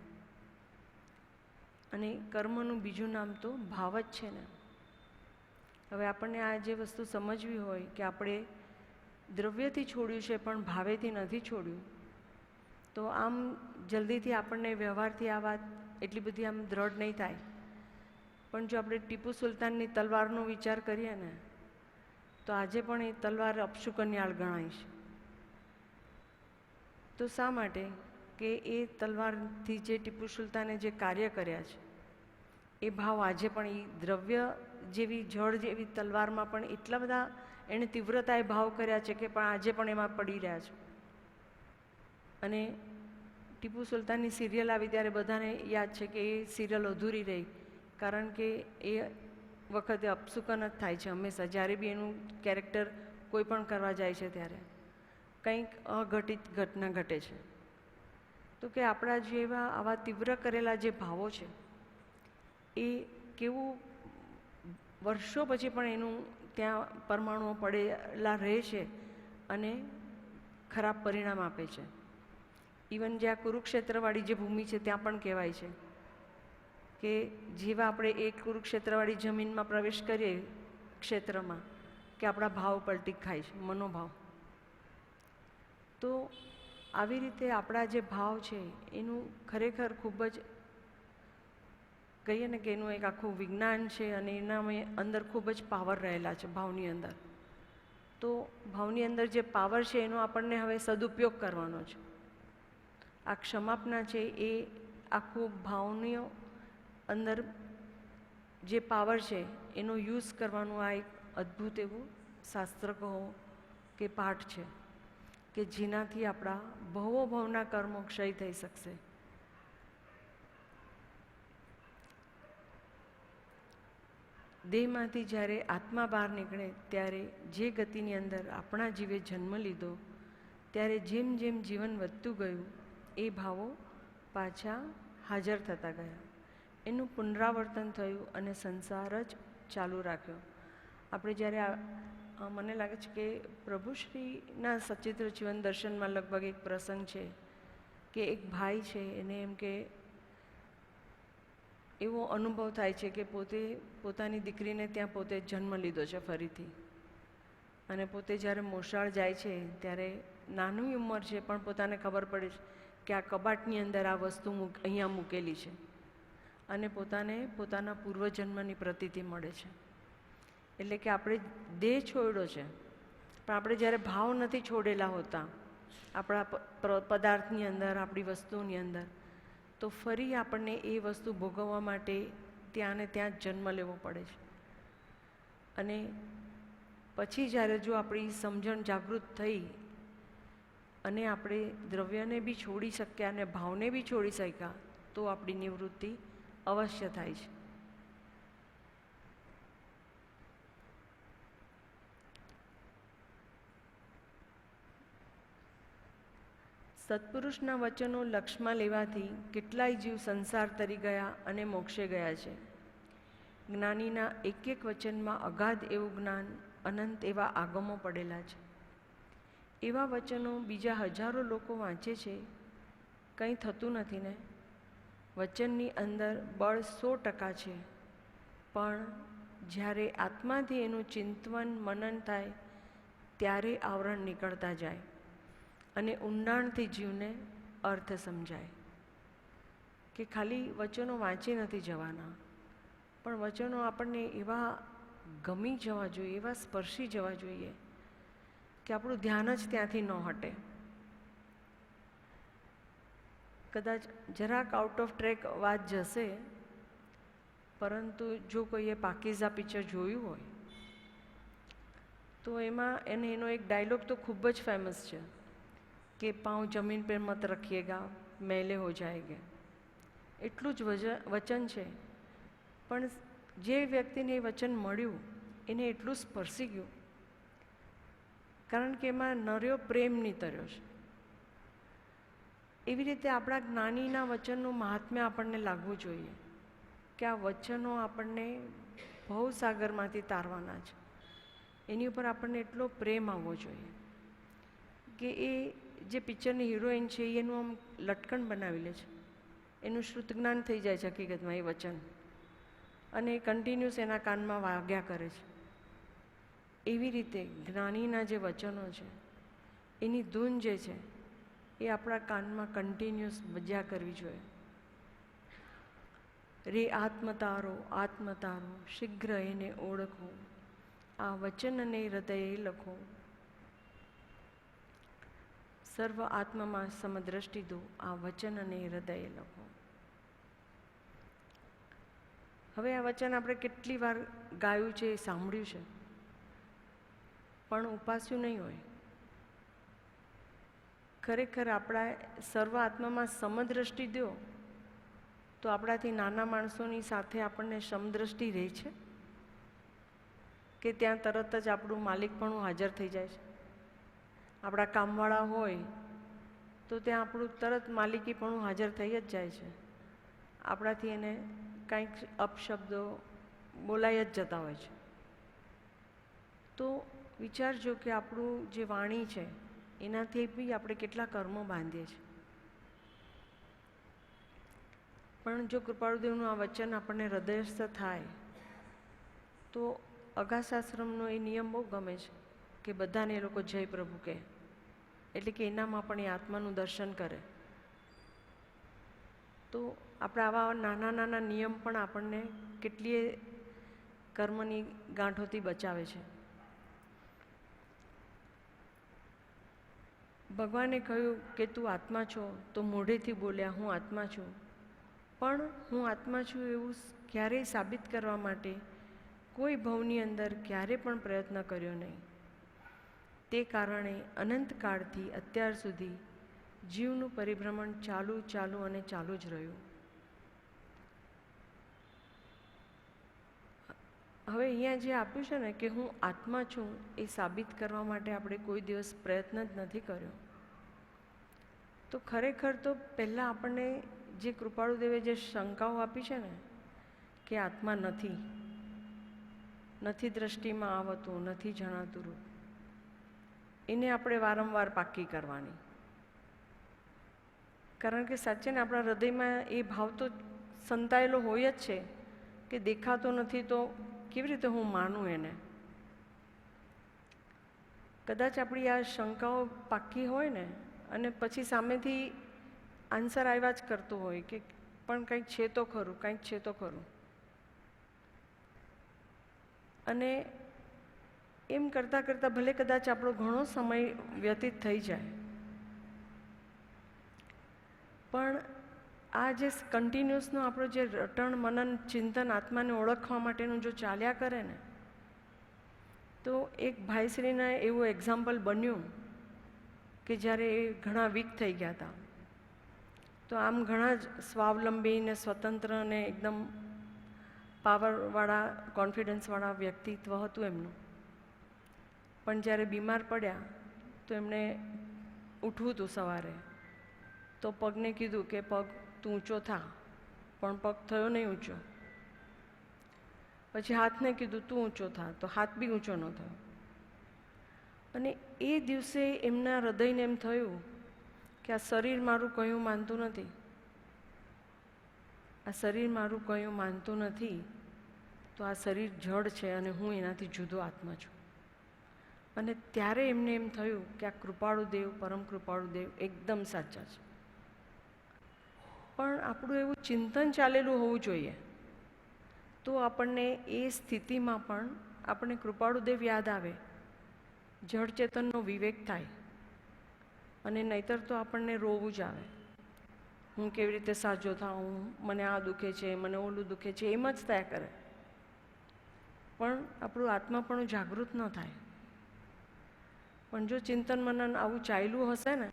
અને કર્મનું બીજું નામ તો ભાવ જ છે ને. હવે આપણને આ જે વસ્તુ સમજવી હોય કે આપણે દ્રવ્યથી છોડ્યું છે પણ ભાવેથી નથી છોડ્યું, તો આમ જલ્દીથી આપણને વ્યવહારથી આ વાત એટલી બધી આમ દ્રઢ નહીં થાય. પણ જો આપણે ટીપુ સુલતાનની તલવારનો વિચાર કરીએ ને તો આજે પણ એ તલવાર અપશુકન્યાળ ગણાય છે. તો શા માટે? કે એ તલવારથી જે ટીપુ સુલતાને જે કાર્ય કર્યા છે એ ભાવ આજે પણ એ દ્રવ્ય જેવી જળ જેવી તલવારમાં પણ એટલા બધા એણે તીવ્રતાએ ભાવ કર્યા છે કે પણ આજે પણ એમાં પડી રહ્યા છે. અને ટીપુ સુલતાનની સિરિયલ આવી ત્યારે બધાને યાદ છે કે એ સિરિયલ અધૂરી રહી, કારણ કે એ વખતે અપશુકન જ થાય છે હંમેશા. જ્યારે બી એનું કેરેક્ટર કોઈ પણ કરવા જાય છે ત્યારે કંઈક અઘટિત ઘટના ઘટે છે. તો કે આપણા જેવા આવા તીવ્ર કરેલા જે ભાવો છે એ કેવું વર્ષો પછી પણ એનું ત્યાં પરમાણુઓ પડેલા રહે છે અને ખરાબ પરિણામ આપે છે. ઇવન જે આ કુરુક્ષેત્રવાળી જે ભૂમિ છે ત્યાં પણ કહેવાય છે કે જેવા આપણે એ કુરુક્ષેત્રવાળી જમીનમાં પ્રવેશ કરીએ ક્ષેત્રમાં કે આપણા ભાવ પલટી ખાય છે, મનોભાવ. તો આવી રીતે આપણા જે ભાવ છે એનું ખરેખર ખૂબ જ કહીએ ને કે એનું એક આખું વિજ્ઞાન છે અને એના અંદર ખૂબ જ પાવર રહેલા છે ભાવની અંદર. તો ભાવની અંદર જે પાવર છે એનો આપણને હવે સદુપયોગ કરવાનો છે. આ ક્ષમાપના છે એ આખું ભાવની અંદર જે પાવર છે એનો યુઝ કરવાનું આ એક અદ્ભુત એવું શાસ્ત્ર કહો કે પાઠ છે કે જેનાથી આપણા ભવો ભવના કર્મો ક્ષય થઈ શકશે. દેહમાંથી જ્યારે આત્મા બહાર નીકળે ત્યારે જે ગતિની અંદર આપણા જીવે જન્મ લીધો ત્યારે જેમ જેમ જીવન વધતું ગયું એ ભાવો પાછા હાજર થતા ગયા. એનું પુનરાવર્તન થયું અને સંસાર જ ચાલુ રાખ્યો. આપણે જ્યારે મને લાગે છે કે પ્રભુશ્રીના સચિત્ર જીવન દર્શનમાં લગભગ એક પ્રસંગ છે કે એક ભાઈ છે એને એમ કે એવો અનુભવ થાય છે કે પોતાની દીકરીને ત્યાં પોતે જન્મ લીધો છે ફરીથી, અને પોતે જ્યારે મોસાળ જાય છે ત્યારે નાની ઉંમર છે પણ પોતાને ખબર પડે છે કે આ કબાટની અંદર આ વસ્તુ અહીંયા મૂકેલી છે અને પોતાને પોતાના પૂર્વજન્મની પ્રતીતિ મળે છે. એટલે કે આપણે દેહ છોડ્યો છે પણ આપણે જ્યારે ભાવ નથી છોડેલા હોતા આપણા પદાર્થની અંદર, આપણી વસ્તુની અંદર, તો ફરી આપણને એ વસ્તુ ભોગવવા માટે ત્યાં ને ત્યાં જ જન્મ લેવો પડે છે. અને પછી જ્યારે જો આપણી સમજણ જાગૃત થઈ અને આપણે દ્રવ્યને બી છોડી શક્યા અને ભાવને બી છોડી શક્યા તો આપણી નિવૃત્તિ અવશ્ય થાય છે. સત્પુરુષના વચનો લક્ષમાં લેવાથી કેટલાય જીવ સંસાર તરી ગયા અને મોક્ષે ગયા છે. જ્ઞાનીના એક એક વચનમાં અગાધ એવું જ્ઞાન, અનંત એવા આગમો પડેલા છે. એવા વચનો બીજા હજારો લોકો વાંચે છે, કંઈ થતું નથી ને. વચનની અંદર બળ 100% છે, પણ જ્યારે આત્માથી એનું ચિંતન મનન થાય ત્યારે આવરણ નીકળતા જાય અને ઊંડાણથી જીવને અર્થ સમજાય. કે ખાલી વચનો વાંચી નથી જવાના, પણ વચનો આપણને એવા ગમી જવા જોઈએ, એવા સ્પર્શી જવા જોઈએ કે આપણું ધ્યાન જ ત્યાંથી ન હટે. કદાચ જરાક આઉટ ઓફ ટ્રેક વાત જશે, પરંતુ જો કોઈએ પાકીઝા પિક્ચર જોયું હોય તો એમાં એનો એક ડાયલોગ તો ખૂબ જ ફેમસ છે કે પાँव જમીન પર મત રખિએગા मैले हो जाएंगे. એટલું જ વચન છે, પણ જે વ્યક્તિને એ વચન મળ્યું એને એટલું સ્પર્શી ગયું, કારણ કે એમાં નર્યો પ્રેમ નીતર્યો છે. એવી રીતે આપણા જ્ઞાનીના વચનનું મહાત્મ્ય આપણને લાગવું જોઈએ કે આ વચનો આપણને ભવસાગરમાંથી તારવાના છે. એની ઉપર આપણને એટલો પ્રેમ આવવો જોઈએ કે એ જે પિક્ચરની હિરોઈન છે એનું આમ લટકણ બનાવી લે છે, એનું શ્રુત જ્ઞાન થઈ જાય છે હકીકતમાં એ વચન, અને એ કન્ટિન્યુઅસ એના કાનમાં વાગ્યા કરે છે. એવી રીતે જ્ઞાનીના જે વચનો છે એની ધૂન જે છે એ આપણા કાનમાં કન્ટિન્યુઅસ બજ્યા કરવી જોઈએ. રે આત્મતારો આત્મતારો શીઘ્ર એને ઓળખો, આ વચનને હૃદયે લખો. સર્વ આત્મામાં સમદ્રષ્ટિ દો, આ વચનને હૃદયે લખો. હવે આ વચન આપણે કેટલી વાર ગાયું છે, સાંભળ્યું છે, પણ ઉપાસ્યું નહીં હોય. ખરેખર આપણા સર્વ આત્મામાં સમદ્રષ્ટિ દો તો આપણાથી નાના માણસોની સાથે આપણને સમદ્રષ્ટિ રહે છે કે ત્યાં તરત જ આપણું માલિકપણું હાજર થઈ જાય છે. આપણા કામવાળા હોય તો ત્યાં આપણું તરત માલિકીપણું હાજર થઈ જ જાય છે. આપણાથી એને કંઈક અપશબ્દો બોલાઈ જ જતા હોય છે. તો વિચારજો કે આપણું જે વાણી છે એનાથી બી આપણે કેટલા કર્મો બાંધીએ છીએ. પણ જો કૃપાળુદેવનું આ વચન આપણને હૃદયસ્થ થાય તો અગાસાશ્રમનો એ નિયમ બહુ ગમે છે કે બધાને એ લોકો જય પ્રભુ કહે, એટલે કે એનામાં પણ એ આત્માનું દર્શન કરે. તો આપણા આવા નાના નાના નિયમ પણ આપણને કેટલીય કર્મની ગાંઠોથી બચાવે છે. ભગવાને કહ્યું કે તું આત્મા છો, તો મોઢેથી બોલ્યા હું આત્મા છું, પણ હું આત્મા છું એવું ક્યારેય સાબિત કરવા માટે કોઈ ભવની અંદર ક્યારે પણ પ્રયત્ન કર્યો નહીં. તે કારણે અનંતકાળથી અત્યાર સુધી જીવનું પરિભ્રમણ ચાલુ અને ચાલુ જ રહ્યું. હવે અહીંયા જે આપ્યું છે ને કે હું આત્મા છું એ સાબિત કરવા માટે આપણે કોઈ દિવસ પ્રયત્ન જ નથી કર્યો. તો ખરેખર તો પહેલાં આપણને જે કૃપાળુદેવે જે શંકાઓ આપી છે ને કે આત્મા નથી દ્રષ્ટિમાં આવતું, નથી જણાતું રૂપ, એને આપણે વારંવાર પાક્કી કરવાની. કારણ કે સાચે ને આપણા હૃદયમાં એ ભાવ તો સંતાયેલો હોય જ છે કે દેખાતો નથી તો કેવી રીતે હું માનું એને. કદાચ આપણી આ શંકાઓ પાક્કી હોય ને અને પછી સામેથી આન્સર આવ્યા જ કરતો હોય કે પણ કંઈક છે તો ખરું, કંઈક છે તો ખરું, અને એમ કરતાં કરતાં ભલે કદાચ આપણો ઘણો સમય વ્યતીત થઈ જાય, પણ આ જે કન્ટિન્યુઅસનો આપણો જે રટણ મનન ચિંતન આત્માને ઓળખવા માટેનું જો ચાલ્યા કરે ને, તો એક ભાઈશ્રીને એવું એક્ઝામ્પલ બન્યું કે જ્યારે એ ઘણા વીક થઈ ગયા હતા, તો આમ ઘણા જ સ્વાવલંબી ને સ્વતંત્ર ને એકદમ પાવરવાળા કોન્ફિડન્સવાળા વ્યક્તિત્વ હતું એમનું. પણ જ્યારે બીમાર પડ્યા તો એમણે ઉઠવું હતું સવારે, તો પગને કીધું કે પગ તું ઊંચો થા, પણ પગ થયો નહીં ઊંચો. પછી હાથને કીધું તું ઊંચો થા, તો હાથ બી ઊંચો ન થયો. અને એ દિવસે એમના હૃદયને એમ થયું કે આ શરીર મારું કયું માનતું નથી, આ શરીર મારું કયું માનતું નથી, તો આ શરીર જડ છે અને હું એનાથી જુદો આત્મા છું. અને ત્યારે એમને એમ થયું કે આ કૃપાળુદેવ, પરમ કૃપાળુદેવ એકદમ સાચા છે. પણ આપણું એવું ચિંતન ચાલેલું હોવું જોઈએ, તો આપણને એ સ્થિતિમાં પણ આપણને કૃપાળુદેવ યાદ આવે, જળ ચેતનનો વિવેક થાય, અને નહીતર તો આપણને રોવું જ આવે. હું કેવી રીતે સાજો થાઉં, મને આ દુખે છે, મને ઓલું દુખે છે, એમ જ થયા કરે. પણ આપણું આત્મા પણ જાગૃત ન થાય. પણ જો ચિંતન મનન આવું ચાલ્યું હશે ને,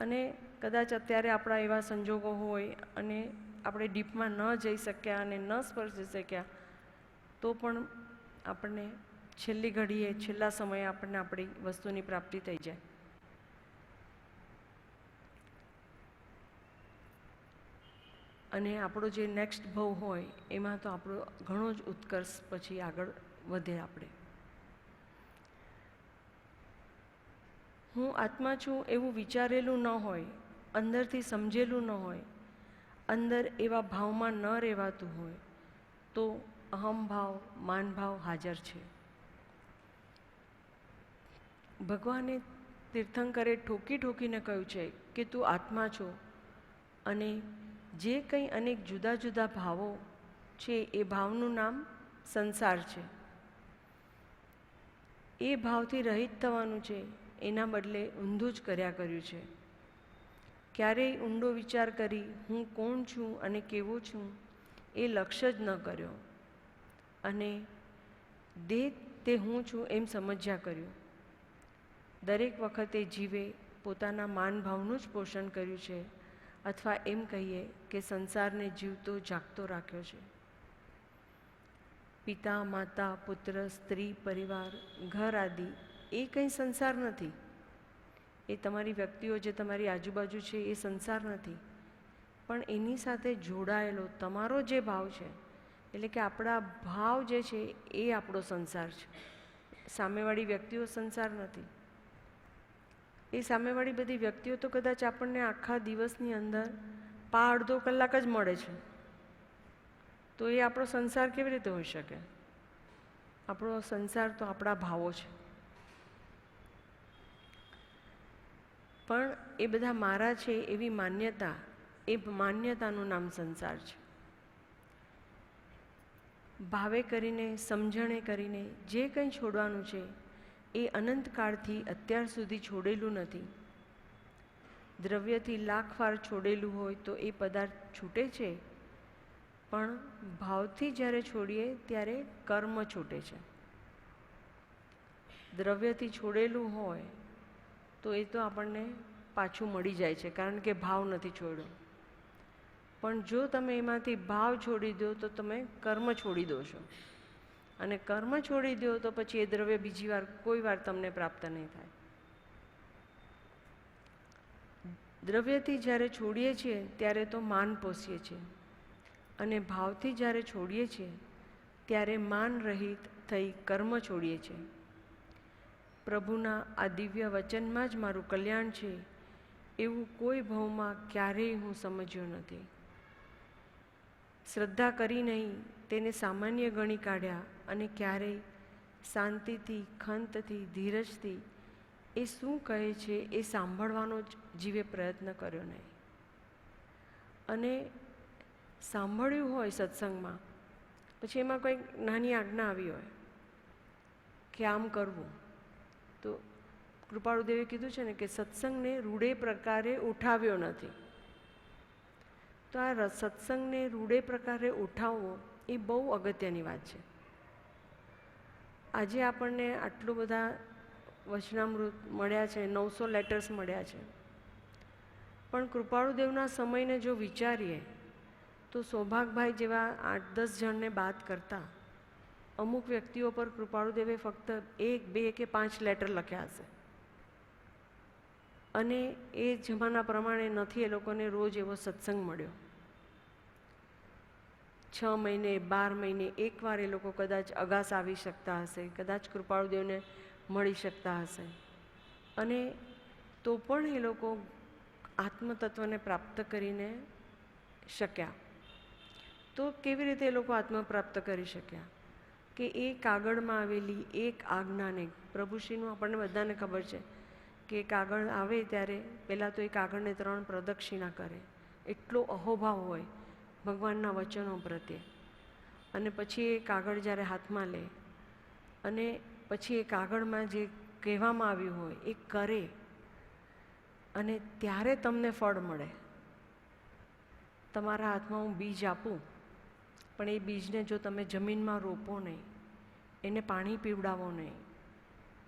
અને કદાચ અત્યારે આપણા એવા સંજોગો હોય અને આપણે ડીપમાં ન જઈ શક્યા અને ન સ્પર્શી શક્યા, તો પણ આપણને છેલ્લી ઘડીએ, છેલ્લા સમયે આપણને આપણી વસ્તુની પ્રાપ્તિ થઈ જાય. અને આપણો જે નેક્સ્ટ ભવ હોય એમાં તો આપણો ઘણો જ ઉત્કર્ષ પછી આગળ વધે. આપણે હું આત્મા છું એવું વિચારેલું ન હોય, અંદરથી સમજેલું ન હોય, અંદર એવા ભાવમાં ન રહેવાતું હોય, તો અહમભાવ, માનભાવ હાજર છે. ભગવાને તીર્થંકરે ઠોકી ઠોકીને કહ્યું છે કે તું આત્મા છો, અને જે કંઈ અનેક જુદા જુદા ભાવો છે એ ભાવનું નામ સંસાર છે. એ ભાવથી રહિત થવાનું છે, એના બદલે ઊંધું જ કર્યા કર્યું છે. ક્યારેય ઊંડો વિચાર કરી હું કોણ છું અને કેવો છું એ લક્ષ્ય જ ન કર્યો, અને દેહ તે હું છું એમ સમજ્યા કર્યું. દરેક વખતે જીવે પોતાના માનભાવનું જ પોષણ કર્યું છે, અથવા એમ કહીએ કે સંસારને જીવતો જાગતો રાખ્યો છે. પિતા, માતા, પુત્ર, સ્ત્રી, પરિવાર, ઘર આદિ એ કંઈ સંસાર નથી. એ તમારી વ્યક્તિઓ જે તમારી આજુબાજુ છે એ સંસાર નથી, પણ એની સાથે જોડાયેલો તમારો જે ભાવ છે, એટલે કે આપણા ભાવ જે છે એ આપણો સંસાર છે. સામેવાળી વ્યક્તિઓ સંસાર નથી. એ સામેવાળી બધી વ્યક્તિઓ તો કદાચ આપણને આખા દિવસની અંદર અડધો કલાક જ મળે છે, તો એ આપણો સંસાર કેવી રીતે હોઈ શકે? આપણો સંસાર તો આપણા ભાવો છે. પણ એ બધા મારા છે એવી માન્યતા, એ માન્યતાનું નામ સંસાર છે. ભાવે કરીને, સમજણે કરીને જે કંઈ છોડવાનું છે એ અનંતકાળથી અત્યાર સુધી છોડેલું નથી. દ્રવ્યથી લાખ વાર છોડેલું હોય તો એ પદાર્થ છૂટે છે, પણ ભાવથી જ્યારે છોડીએ ત્યારે કર્મ છૂટે છે. દ્રવ્યથી છોડેલું હોય તો એ તો આપણને પાછું મળી જાય છે, કારણ કે ભાવ નથી છોડ્યો. પણ જો તમે એમાંથી ભાવ છોડી દો તો તમે કર્મ છોડી દો છો, અને કર્મ છોડી દો તો પછી એ દ્રવ્ય બીજી વાર કોઈ વાર તમને પ્રાપ્ત નહીં થાય. દ્રવ્યથી જ્યારે છોડીએ છીએ ત્યારે તો માન પોષીએ છીએ, અને ભાવથી જ્યારે છોડીએ છીએ ત્યારે માન રહિત થઈ કર્મ છોડીએ છીએ. પ્રભુના આ દિવ્ય વચનમાં જ મારું કલ્યાણ છે એવું કોઈ ભાવમાં ક્યારેય હું સમજ્યો નથી. શ્રદ્ધા કરી નહીં તેને સામાન્ય ગણી કાઢ્યા, અને ક્યારેય શાંતિથી, ખંતથી, ધીરજથી એ શું કહે છે એ સાંભળવાનો જ જીવે પ્રયત્ન કર્યો નહીં. અને સાંભળ્યું હોય સત્સંગમાં, પછી એમાં કંઈક નાની આજ્ઞા આવી હોય કે આમ કરવું, તો કૃપાળુદેવે કીધું છે ને કે સત્સંગને રૂડે પ્રકારે ઉઠાવ્યો નથી. તો આ સત્સંગને રૂડે પ્રકારે ઉઠાવવો એ બહુ અગત્યની વાત છે. આજે આપણને આટલું બધા વચનામૃત મળ્યા છે, 900 લેટર્સ મળ્યા છે, પણ કૃપાળુદેવના સમયને જો વિચારીએ તો સૌભાગભાઈ જેવા 8-10 જણને બાદ કરતા અમુક વ્યક્તિઓ પર કૃપાળુદેવે ફક્ત 1, 2 કે 5 લેટર લખ્યા હશે, અને એ જમાના પ્રમાણે નથી એ લોકોને રોજ એવો સત્સંગ મળ્યો. 6 મહિને, 12 મહિને એકવાર એ લોકો કદાચ અગાસ આવી શકતા હશે, કદાચ કૃપાળુદેવને મળી શકતા હશે, અને તો પણ એ લોકો આત્મતત્વને પ્રાપ્ત કરીને શક્યા. તો કેવી રીતે એ લોકો આત્મ પ્રાપ્ત કરી શક્યા? કે એ કાગળમાં આવેલી એક આજ્ઞાને, પ્રભુશ્રીનું આપણને બધાને ખબર છે કે કાગળ આવે ત્યારે પહેલાં તો એ કાગળને 3 પ્રદક્ષિણા કરે, એટલો અહોભાવ હોય ભગવાનના વચનો પ્રત્યે. અને પછી એ કાગળ જ્યારે હાથમાં લે અને પછી એ કાગળમાં જે કહેવામાં આવ્યું હોય એ કરે, અને ત્યારે તમને ફળ મળે. તમારા હાથમાં હું બીજ આપું, પણ એ બીજને જો તમે જમીનમાં રોપો નહીં, એને પાણી પીવડાવો નહીં,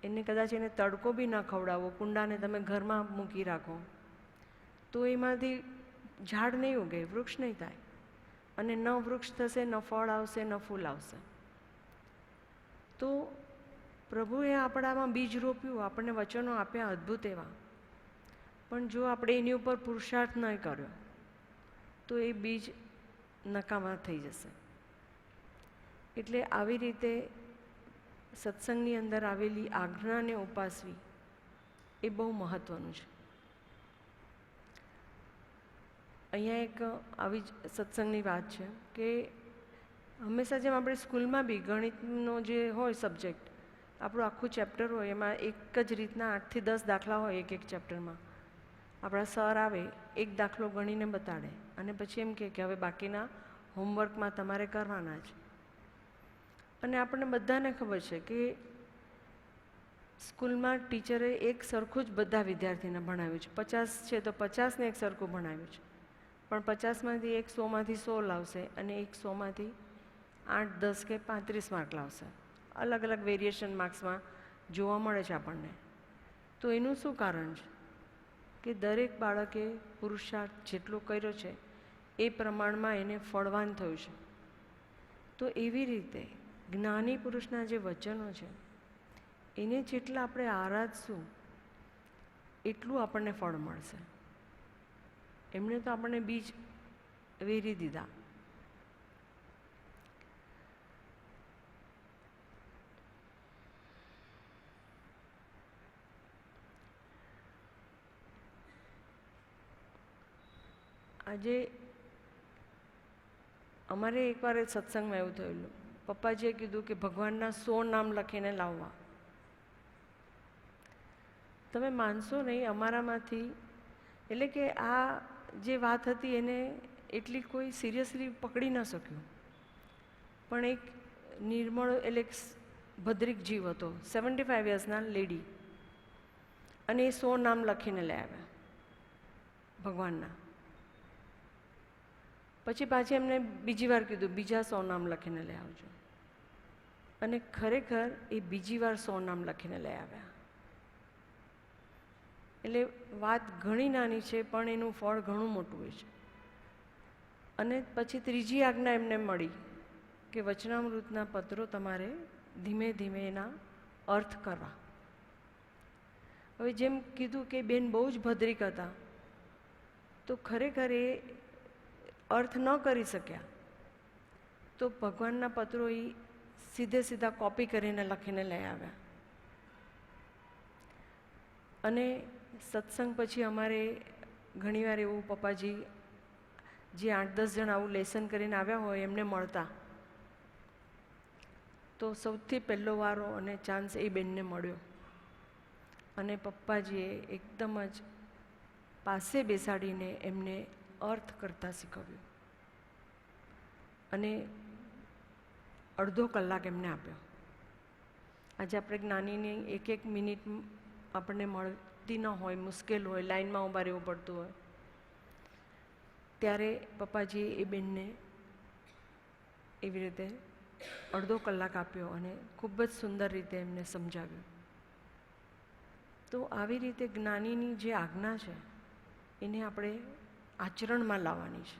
એને કદાચ એને તડકો બી ન ખવડાવો, કુંડાને તમે ઘરમાં મૂકી રાખો, તો એમાંથી ઝાડ નહીં ઉગે, વૃક્ષ નહીં થાય, અને ન વૃક્ષ થશે, ન ફળ આવશે, ન ફૂલ આવશે. તો પ્રભુએ આપણામાં બીજ રોપ્યું, આપણને વચનો આપ્યા અદ્ભુત એવા, પણ જો આપણે એની ઉપર પુરુષાર્થ ન કર્યો તો એ બીજ નકામા થઈ જશે. એટલે આવી રીતે સત્સંગની અંદર આવેલી આજ્ઞાને ઉપાસવી એ બહુ મહત્ત્વનું છે. અહીંયા એક આવી જ સત્સંગની વાત છે કે હંમેશા જેમ આપણે સ્કૂલમાં બી ગણિતનો જે હોય સબ્જેક્ટ, આપણું આખું ચેપ્ટર હોય, એમાં એક જ રીતના 8 થી 10 દાખલા હોય એક ચેપ્ટરમાં. આપણા સર આવે, એક દાખલો ગણીને બતાડે, અને પછી એમ કે હવે બાકીના હોમવર્કમાં તમારે કરવાના છે. અને આપણને બધાને ખબર છે કે સ્કૂલમાં ટીચરે એક સરખું જ બધા વિદ્યાર્થીને ભણાવ્યું છે. 50 છે તો 50ને એક સરખું ભણાવ્યું છે, પણ 50માંથી એક 100માંથી 100 લાવશે, અને એક 100માંથી 8, 10 કે 35 માર્ક લાવશે. અલગ અલગ વેરિએશન માર્ક્સમાં જોવા મળે છે આપણને. તો એનું શું કારણ છે? કે દરેક બાળકે પુરુષાર્થ જેટલો કર્યો છે એ પ્રમાણમાં એને ફળવાન થયું છે. તો એવી રીતે જ્ઞાની પુરુષના જે વચનો છે એને જેટલા આપણે આરાધશું એટલું આપણને ફળ મળશે. એમણે તો આપણને બીજ વેરી દીધા. આજે અમારે એકવાર સત્સંગમાં એવું થયેલું, પપ્પાજીએ કીધું કે ભગવાનના 100 નામ લખીને લાવવા. તમે માનશો નહીં, અમારામાંથી એટલે કે આ જે વાત હતી એને એટલી કોઈ સિરિયસલી પકડી ન શક્યું. પણ એક નિર્મળ એટલે ભદ્રિક જીવ હતો, 75 યર્સના લેડી, અને એ 100 નામ લખીને લઈ આવ્યા ભગવાનના. પછી પાછી એમને બીજી વાર કીધું બીજા 100 નામ લખીને લઈ આવજો, અને ખરેખર એ બીજી વાર 100 નામ લખીને લઈ આવ્યા. એટલે વાત ઘણી નાની છે પણ એનું ફળ ઘણું મોટું હોય છે. અને પછી ત્રીજી આજ્ઞા એમને મળી કે વચનામૃતના પત્રો તમારે ધીમે ધીમે એના અર્થ કરવા. હવે જેમ કીધું કે બેન બહુ જ ભદ્રિક હતા, તો ખરેખર એ અર્થ ન કરી શક્યા, તો ભગવાનના પત્રો એ સીધા કોપી કરીને લખીને લઈ આવ્યા. અને સત્સંગ પછી અમારે ઘણીવાર એવું પપ્પાજી જે 8-10 જણ આવું લેસન કરીને આવ્યા હોય એમને મળતા, તો સૌથી પહેલો વારો અને ચાન્સ એ બેનને મળ્યો. અને પપ્પાજીએ એકદમ જ પાસે બેસાડીને એમને અર્થ કરતાં શીખવ્યું, અને અડધો કલાક એમને આપ્યો. આજે આપણે જ્ઞાનીની એક મિનિટ આપણને મળતી ન હોય, મુશ્કેલ હોય, લાઈનમાં ઊભા રહેવું પડતું હોય, ત્યારે પપ્પાજીએ એ બેનને એવી રીતે અડધો કલાક આપ્યો અને ખૂબ જ સુંદર રીતે એમને સમજાવ્યું. તો આવી રીતે જ્ઞાનીની જે આજ્ઞા છે એને આપણે આચરણમાં લાવવાની છે.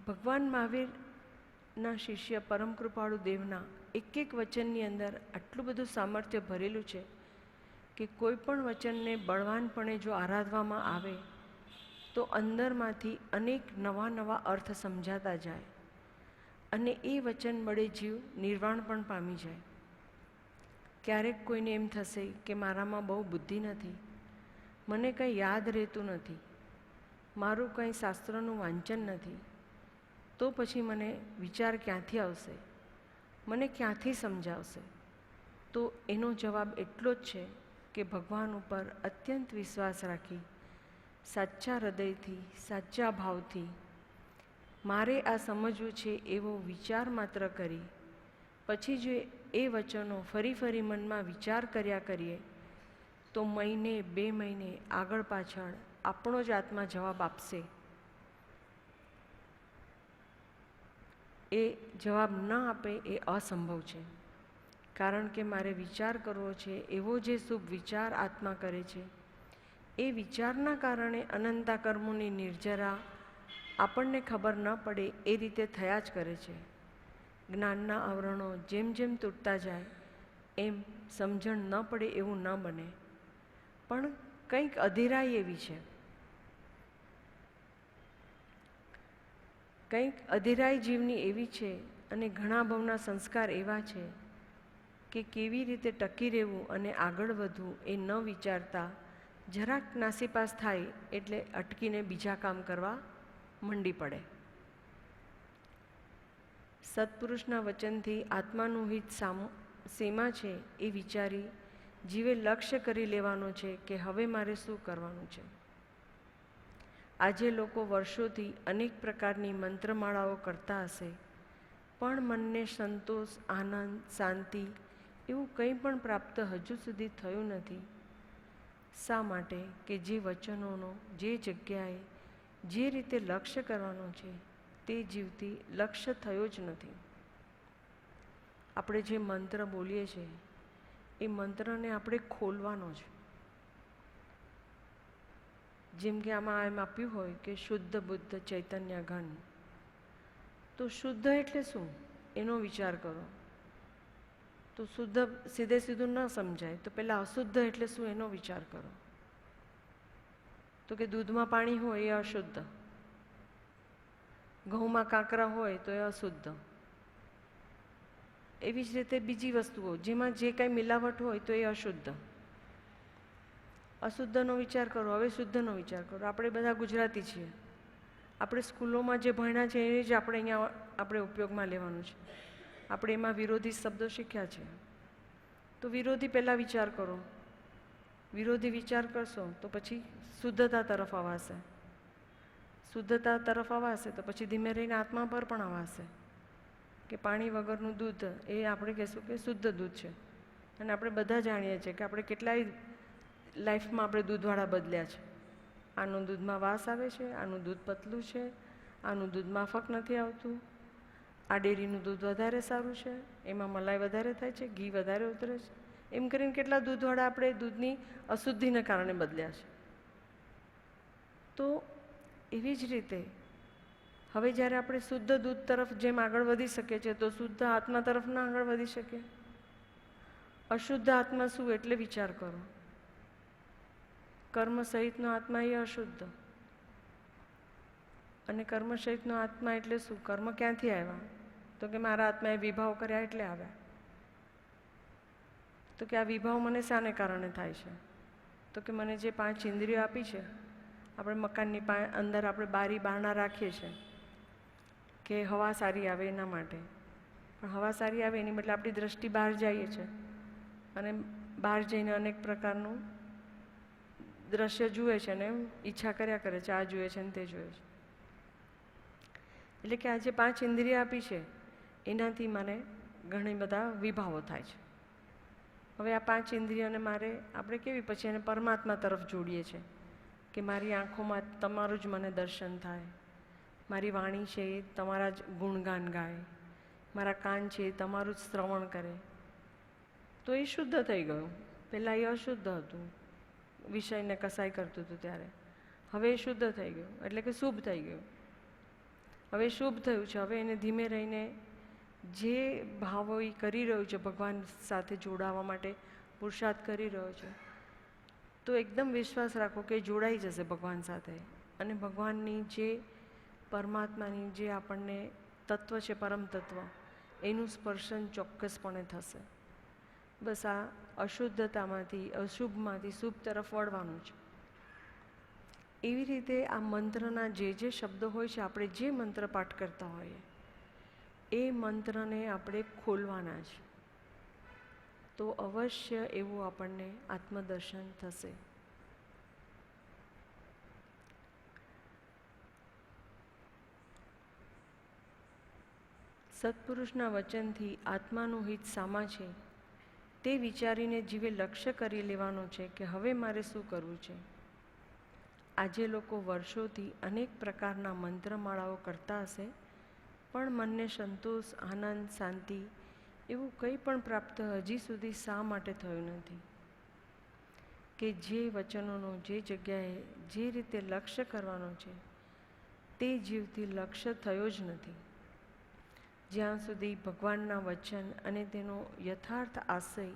ભગવાન મહાવીરના શિષ્ય પરમ કૃપાળુ દેવના એક વચનની અંદર આટલું બધું સામર્થ્ય ભરેલું છે કે કોઈ પણ વચનને બળવાનપણે જો આરાધવામાં આવે તો અંદરમાંથી અનેક નવા અર્થ સમજાતા જાય, અને એ વચન વડે જીવ નિર્વાણ પણ પામી જાય. ક્યારેક કોઈને એમ થશે કે મારામાં બહુ બુદ્ધિ નથી, મને કંઈ યાદ રહેતું નથી, મારું કંઈ શાસ્ત્રનું વાંચન નથી, તો પછી મને વિચાર ક્યાંથી આવશે, મને ક્યાંથી સમજાવશે? તો એનો જવાબ એટલો જ છે કે ભગવાન ઉપર અત્યંત વિશ્વાસ રાખી, સાચા હૃદયથી, સાચા ભાવથી મારે આ સમજવું છે એવો વિચાર માત્ર કરી, પછી જો એ વચનો ફરી મનમાં વિચાર કર્યા કરીએ તો મહિને 2 મહિને આગળ પાછળ આપણો જ આત્મા જવાબ આપશે. એ જવાબ ન આપે એ અસંભવ છે, કારણ કે મારે વિચાર કરવો છે એવો જે શુભ વિચાર આત્મા કરે છે, એ વિચારના કારણે અનંતા કર્મોની નિર્જરા આપણને ખબર ન પડે એ રીતે થયા જ કરે છે. જ્ઞાનના આવરણો જેમ તૂટતા જાય એમ સમજણ ન પડે એવું ન બને, પણ કંઈક અધીરાઈ એવી છે, કંઈક અધીરાઈ જીવની એવી છે, અને ઘણા ભવના સંસ્કાર એવા છે કે કેવી રીતે ટકી રહેવું અને આગળ વધવું એ ન વિચારતા જરાક નાસીપાસ થાય એટલે અટકીને બીજા કામ કરવા મંડી પડે. સત્પુરુષના વચનથી આત્માનું હિત શેમાં છે એ વિચારી જીવે લક્ષ્ય કરી લેવાનું છે કે હવે મારે શું કરવાનું છે. આજે લોકો વર્ષોથી અનેક પ્રકારની મંત્રમાળાઓ કરતા હશે, પણ મનને સંતોષ, આનંદ, શાંતિ એવું કંઈ પણ પ્રાપ્ત હજુ સુધી થયું નથી. શા માટે? કે જે વચનોનો જે જગ્યાએ જે રીતે લક્ષ્ય કરવાનો છે તે જીવથી લક્ષ્ય થયો જ નથી. આપણે જે મંત્ર બોલીએ છીએ એ મંત્રને આપણે ખોલવાનો છે. જેમ કે આમાં એમ આપ્યું હોય કે શુદ્ધ બુદ્ધ ચૈતન્ય ઘન, તો શુદ્ધ એટલે શું એનો વિચાર કરો. તો શુદ્ધ સીધે સીધું ન સમજાય તો પહેલાં અશુદ્ધ એટલે શું એનો વિચાર કરો. તો કે દૂધમાં પાણી હોય એ અશુદ્ધ, ઘઉંમાં કાંકરા હોય તો એ અશુદ્ધ. એવી જ રીતે બીજી વસ્તુઓ જેમાં જે કાંઈ મિલાવટ હોય તો એ અશુદ્ધ. અશુદ્ધનો વિચાર કરો, હવે શુદ્ધનો વિચાર કરો. આપણે બધા ગુજરાતી છીએ, આપણે સ્કૂલોમાં જે ભણ્યા છે એ જ આપણે અહીંયા આપણે ઉપયોગમાં લેવાનું છે. આપણે એમાં વિરોધી શબ્દો શીખ્યા છે, તો વિરોધી પહેલાં વિચાર કરો. વિરોધી વિચાર કરશો તો પછી શુદ્ધતા તરફ આવાશે. શુદ્ધતા તરફ આવાશે તો પછી ધીમે રહીને આત્મા પર પણ આવાશે કે પાણી વગરનું દૂધ એ આપણે કહેશું કે શુદ્ધ દૂધ છે. અને આપણે બધા જાણીએ છીએ કે આપણે કેટલાય લાઈફમાં આપણે દૂધવાળા બદલ્યા છે. આનું દૂધમાં વાસ આવે છે, આનું દૂધ પતલું છે, આનું દૂધ માફક નથી આવતું, આ ડેરીનું દૂધ વધારે સારું છે, એમાં મલાઈ વધારે થાય છે, ઘી વધારે ઉતરે છે. એમ કરીને કેટલા દૂધવાળા આપણે દૂધની અશુદ્ધિને કારણે બદલ્યા છે. તો એવી જ રીતે હવે જ્યારે આપણે શુદ્ધ દૂધ તરફ જેમ આગળ વધી શકીએ છીએ તો શુદ્ધ આત્મા તરફ ના આગળ વધી શકીએ. અશુદ્ધ આત્મા શું એટલે વિચાર કરો. કર્મ સહિતનો આત્મા એ અશુદ્ધ. અને કર્મ સહિતનો આત્મા એટલે શું? કર્મ ક્યાંથી આવ્યા? તો કે મારા આત્માએ વિભાવ કર્યા એટલે આવ્યા. તો કે આ વિભાવ મને શાને કારણે થાય છે? તો કે મને જે 5 ઇન્દ્રિયો આપી છે, આપણે મકાનની અંદર આપણે બારી બારણા રાખીએ છીએ કે હવા સારી આવે એના માટે. પણ હવા સારી આવે એની બદલે આપણી દ્રષ્ટિ બહાર જઈએ છે અને બહાર જઈને અનેક પ્રકારનું દ્રશ્ય જુએ છે અને ઈચ્છા કર્યા કરે છે, આ જુએ છે ને તે જુએ છે. એટલે કે આ જે 5 ઇન્દ્રિય આપી છે એનાથી મને ઘણી બધા વિભાવો થાય છે. હવે આ 5 ઇન્દ્રિયોને મારે આપણે કેવી પછી એને પરમાત્મા તરફ જોડીએ છીએ કે મારી આંખોમાં તમારું જ મને દર્શન થાય, મારી વાણી છે એ તમારા જ ગુણગાન ગાય, મારા કાન છે એ તમારું જ શ્રવણ કરે. તો એ શુદ્ધ થઈ ગયું. પહેલાં એ અશુદ્ધ હતું, વિષયને કસાય કરતું હતું ત્યારે. હવે એ શુદ્ધ થઈ ગયું એટલે કે શુભ થઈ ગયું. હવે શુભ થયું છે. હવે એને ધીમે રહીને જે ભાવો એ કરી રહ્યો છે, ભગવાન સાથે જોડાવા માટે પુરુષાર્થ કરી રહ્યો છે, તો એકદમ વિશ્વાસ રાખો કે જોડાઈ જશે ભગવાન સાથે. અને ભગવાનની જે પરમાત્માની જે આપણને તત્વ છે, પરમ તત્વ, એનું સ્પર્શન ચોક્કસપણે થશે. બસ આ અશુદ્ધતામાંથી અશુભમાંથી શુભ તરફ વળવાનું છે. એવી રીતે આ મંત્રના જે જે શબ્દો હોય છે, આપણે જે મંત્ર પાઠ કરતા હોઈએ એ મંત્રને આપણે ખોલવાના છે. તો અવશ્ય એવું આપણને આત્મદર્શન થશે. સત્પુરુષના વચનથી આત્માનું હિત સામા છે તે વિચારીને જીવે લક્ષ્ય કરી લેવાનું છે કે હવે મારે શું કરવું છે. આજે લોકો વર્ષોથી અનેક પ્રકારના મંત્રમાળાઓ કરતા હશે, પણ મનને સંતોષ, આનંદ, શાંતિ એવું કંઈ પણ પ્રાપ્ત હજી સુધી શા માટે થયું નથી? કે જે વચનોનો જે જગ્યાએ જે રીતે લક્ષ્ય કરવાનો છે તે જીવથી લક્ષ્ય થયો જ નથી. જ્યાં સુધી ભગવાનના વચન અને તેનો યથાર્થ આશય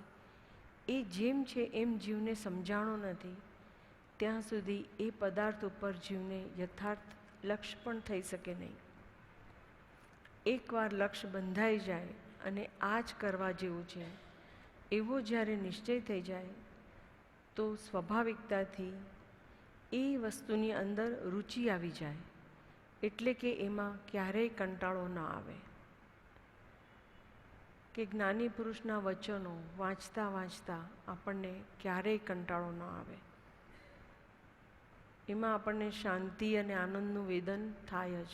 એ જેમ છે એમ જીવને સમજાણો નથી, ત્યાં સુધી એ પદાર્થ ઉપર જીવને યથાર્થ લક્ષ્ય પણ થઈ શકે નહીં. એકવાર લક્ષ્ય બંધાઈ જાય અને આ જ કરવા જેવું છે એવો જ્યારે નિશ્ચય થઈ જાય તો સ્વાભાવિકતાથી એ વસ્તુની અંદર રુચિ આવી જાય. એટલે કે એમાં ક્યારેય કંટાળો ન આવે. કે જ્ઞાની પુરુષના વચનો વાંચતા વાંચતા આપણને ક્યારેય કંટાળો ન આવે. એમાં આપણને શાંતિ અને આનંદનું વેદન થાય જ.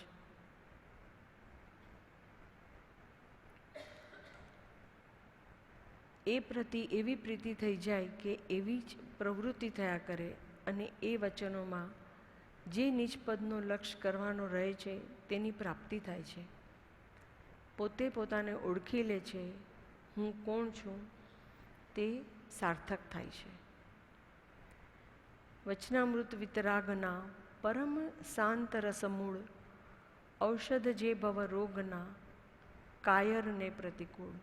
એ પ્રતિ એવી પ્રીતિ થઈ જાય કે એવી જ પ્રવૃત્તિ થયા કરે અને એ વચનોમાં જે નિજપદનો લક્ષ્ય કરવાનો રહે છે તેની પ્રાપ્તિ થાય છે. પોતે પોતાને ઓળખી લે છે, હું કોણ છું તે સાર્થક થાય છે. વચનામૃત વિતરાગના પરમ શાંત રસમૂળ ઔષધ જે ભવ રોગના કાયરને પ્રતિકૂળ.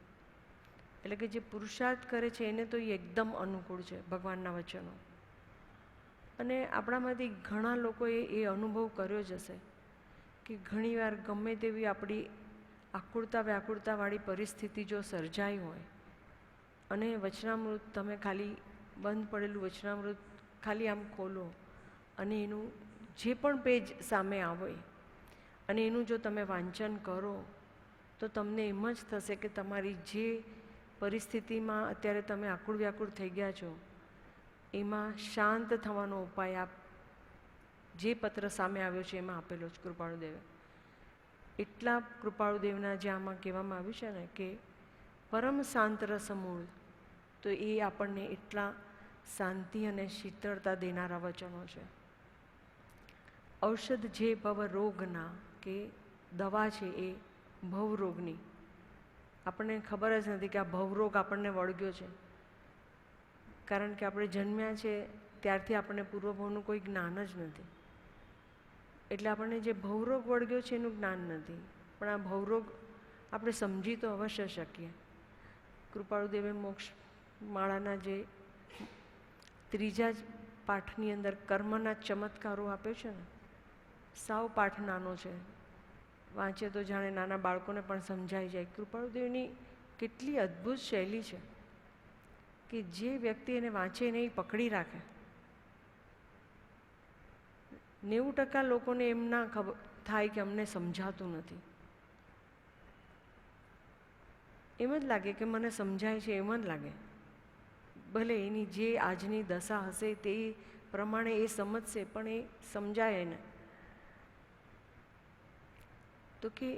એટલે કે જે પુરુષાર્થ કરે છે એને તો એ એકદમ અનુકૂળ છે ભગવાનના વચનો. અને આપણામાંથી ઘણા લોકોએ એ અનુભવ કર્યો જ હશે કે ઘણીવાર ગમે તેવી આપણી આકુળતા વ્યાકુળતાવાળી પરિસ્થિતિ જો સર્જાઈ હોય અને વચનામૃત તમે ખાલી બંધ પડેલું વચનામૃત ખાલી આમ ખોલો અને એનું જે પણ પેજ સામે આવે અને એનું જો તમે વાંચન કરો તો તમને એમ જ થશે કે તમારી જે પરિસ્થિતિમાં અત્યારે તમે આકુળ વ્યાકુળ થઈ ગયા છો એમાં શાંત થવાનો ઉપાય આપ જે પત્ર સામે આવ્યો છે એમાં આપેલો છે કૃપાળુદેવે. એટલા કૃપાળુદેવના જે આમાં કહેવામાં આવ્યું છે ને કે પરમ શાંત રસમૂળ, તો એ આપણને એટલા શાંતિ અને શીતળતા દેનારા વચનો છે. ઔષધ જે ભવ રોગના, કે દવા છે એ ભવરોગની. આપણને ખબર જ નથી કે આ ભવરોગ આપણને વળગ્યો છે, કારણ કે આપણે જન્મ્યા છે ત્યારથી આપણને પૂર્વભવનું કોઈ જ્ઞાન જ નથી. એટલે આપણને જે ભવરોગ વળગ્યો છે એનું જ્ઞાન નથી, પણ આ ભવરોગ આપણે સમજી તો અવશ્ય શકીએ. કૃપાળુદેવે મોક્ષ માળાના જે 3જા પાઠની અંદર કર્મના ચમત્કારો આપ્યો છે ને, સાવ પાઠ નાનો છે, વાંચે તો જાણે નાના બાળકોને પણ સમજાઈ જાય. કૃપાળુદેવની કેટલી અદ્ભુત શૈલી છે કે જે વ્યક્તિ એને વાંચે એને એ પકડી રાખે. 90% લોકોને એમ ના ખબર થાય કે અમને સમજાતું નથી, એમ જ લાગે કે મને સમજાય છે, એમ જ લાગે. ભલે એની જે આજની દશા હશે તે પ્રમાણે એ સમજશે, પણ એ સમજાય એને. તો કે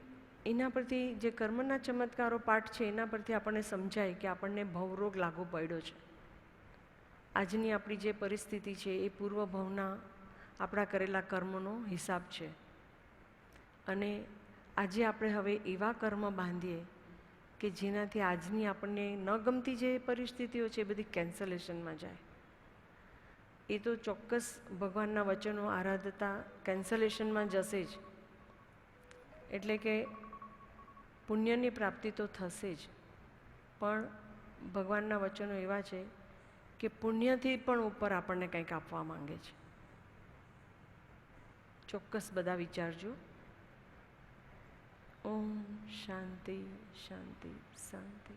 એના પરથી જે કર્મના ચમત્કારો પાઠ છે એના પરથી આપણને સમજાય કે આપણને ભવરોગ લાગુ પડ્યો છે. આજની આપણી જે પરિસ્થિતિ છે એ પૂર્વભવના આપણા કરેલા કર્મનો હિસાબ છે. અને આજે આપણે હવે એવા કર્મ બાંધીએ કે જેનાથી આજની આપણને ન ગમતી જે પરિસ્થિતિઓ છે એ બધી કેન્સલેશનમાં જાય. એ તો ચોક્કસ ભગવાનના વચનો આરાધતા કેન્સલેશનમાં જશે જ. એટલે કે પુણ્યની પ્રાપ્તિ તો થશે જ, પણ ભગવાનના વચનો એવા છે કે પુણ્યથી પણ ઉપર આપણને કંઈક આપવા માંગે છે. ચોક્કસ બધા વિચારજો. ઓમ શાંતિ શાંતિ શાંતિ.